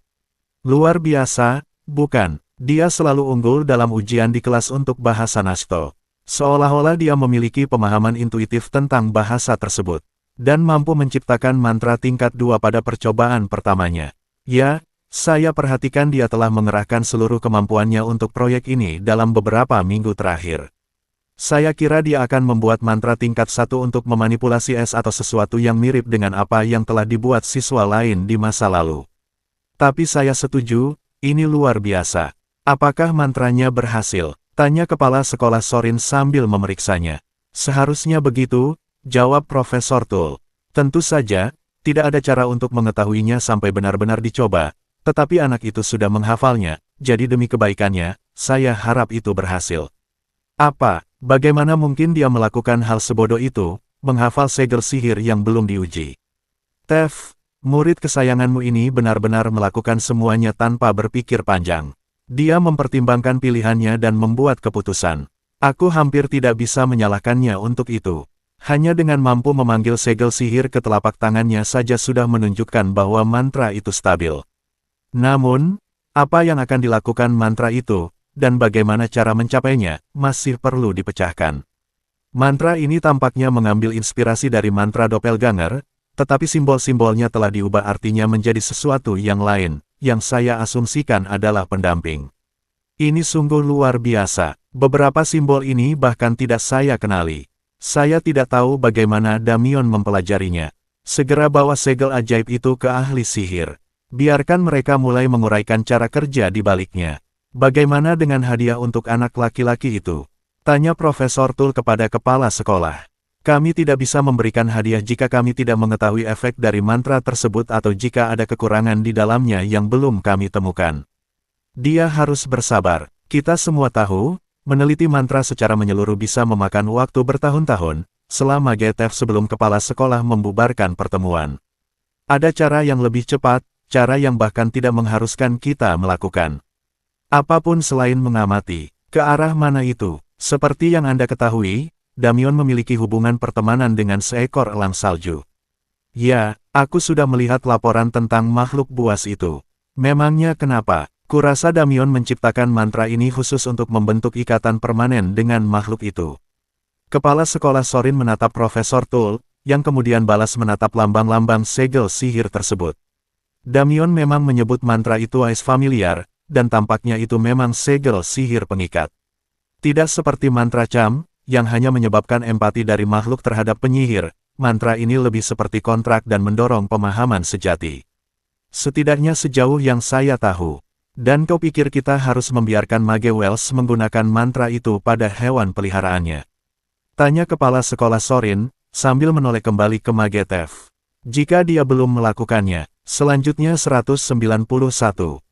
Luar biasa, bukan? Dia selalu unggul dalam ujian di kelas untuk bahasa Nasto. Seolah-olah dia memiliki pemahaman intuitif tentang bahasa tersebut, dan mampu menciptakan mantra tingkat 2 pada percobaan pertamanya. Ya, saya perhatikan dia telah mengerahkan seluruh kemampuannya untuk proyek ini dalam beberapa minggu terakhir. Saya kira dia akan membuat mantra tingkat 1 untuk memanipulasi es atau sesuatu yang mirip dengan apa yang telah dibuat siswa lain di masa lalu. Tapi saya setuju, ini luar biasa. Apakah mantranya berhasil? Tanya kepala sekolah Sorin sambil memeriksanya. Seharusnya begitu, jawab Profesor Tool. Tentu saja, tidak ada cara untuk mengetahuinya sampai benar-benar dicoba, tetapi anak itu sudah menghafalnya, jadi demi kebaikannya, saya harap itu berhasil. Apa? Bagaimana mungkin dia melakukan hal sebodoh itu, menghafal segel sihir yang belum diuji? Tef, murid kesayanganmu ini benar-benar melakukan semuanya tanpa berpikir panjang. Dia mempertimbangkan pilihannya dan membuat keputusan. Aku hampir tidak bisa menyalahkannya untuk itu. Hanya dengan mampu memanggil segel sihir ke telapak tangannya saja sudah menunjukkan bahwa mantra itu stabil. Namun, apa yang akan dilakukan mantra itu, dan bagaimana cara mencapainya, masih perlu dipecahkan. Mantra ini tampaknya mengambil inspirasi dari mantra Doppelganger, tetapi simbol-simbolnya telah diubah artinya menjadi sesuatu yang lain, yang saya asumsikan adalah pendamping. Ini sungguh luar biasa. Beberapa simbol ini bahkan tidak saya kenali. Saya tidak tahu bagaimana Damien mempelajarinya. Segera bawa segel ajaib itu ke ahli sihir. Biarkan mereka mulai menguraikan cara kerja di baliknya. Bagaimana dengan hadiah untuk anak laki-laki itu? Tanya Profesor Tool kepada kepala sekolah. Kami tidak bisa memberikan hadiah jika kami tidak mengetahui efek dari mantra tersebut atau jika ada kekurangan di dalamnya yang belum kami temukan. Dia harus bersabar. Kita semua tahu, meneliti mantra secara menyeluruh bisa memakan waktu bertahun-tahun, selama GTF sebelum kepala sekolah membubarkan pertemuan. Ada cara yang lebih cepat, cara yang bahkan tidak mengharuskan kita melakukan. Apapun selain mengamati, ke arah mana itu? Seperti yang Anda ketahui, Damien memiliki hubungan pertemanan dengan seekor elang salju. Ya, Aku sudah melihat laporan tentang makhluk buas itu. Memangnya kenapa? Kurasa Damyon menciptakan mantra ini khusus untuk membentuk ikatan permanen dengan makhluk itu. Kepala sekolah Sorin menatap Profesor Tul, yang kemudian balas menatap lambang-lambang segel sihir tersebut. Damyon memang menyebut mantra itu ais familiar, dan tampaknya itu memang segel sihir pengikat. Tidak seperti mantra Cham, yang hanya menyebabkan empati dari makhluk terhadap penyihir, mantra ini lebih seperti kontrak dan mendorong pemahaman sejati. Setidaknya sejauh yang saya tahu. Dan kau pikir kita harus membiarkan Mage Wells menggunakan mantra itu pada hewan peliharaannya? Tanya kepala sekolah Sorin, sambil menoleh kembali ke Magetev. Jika dia belum melakukannya, selanjutnya 191.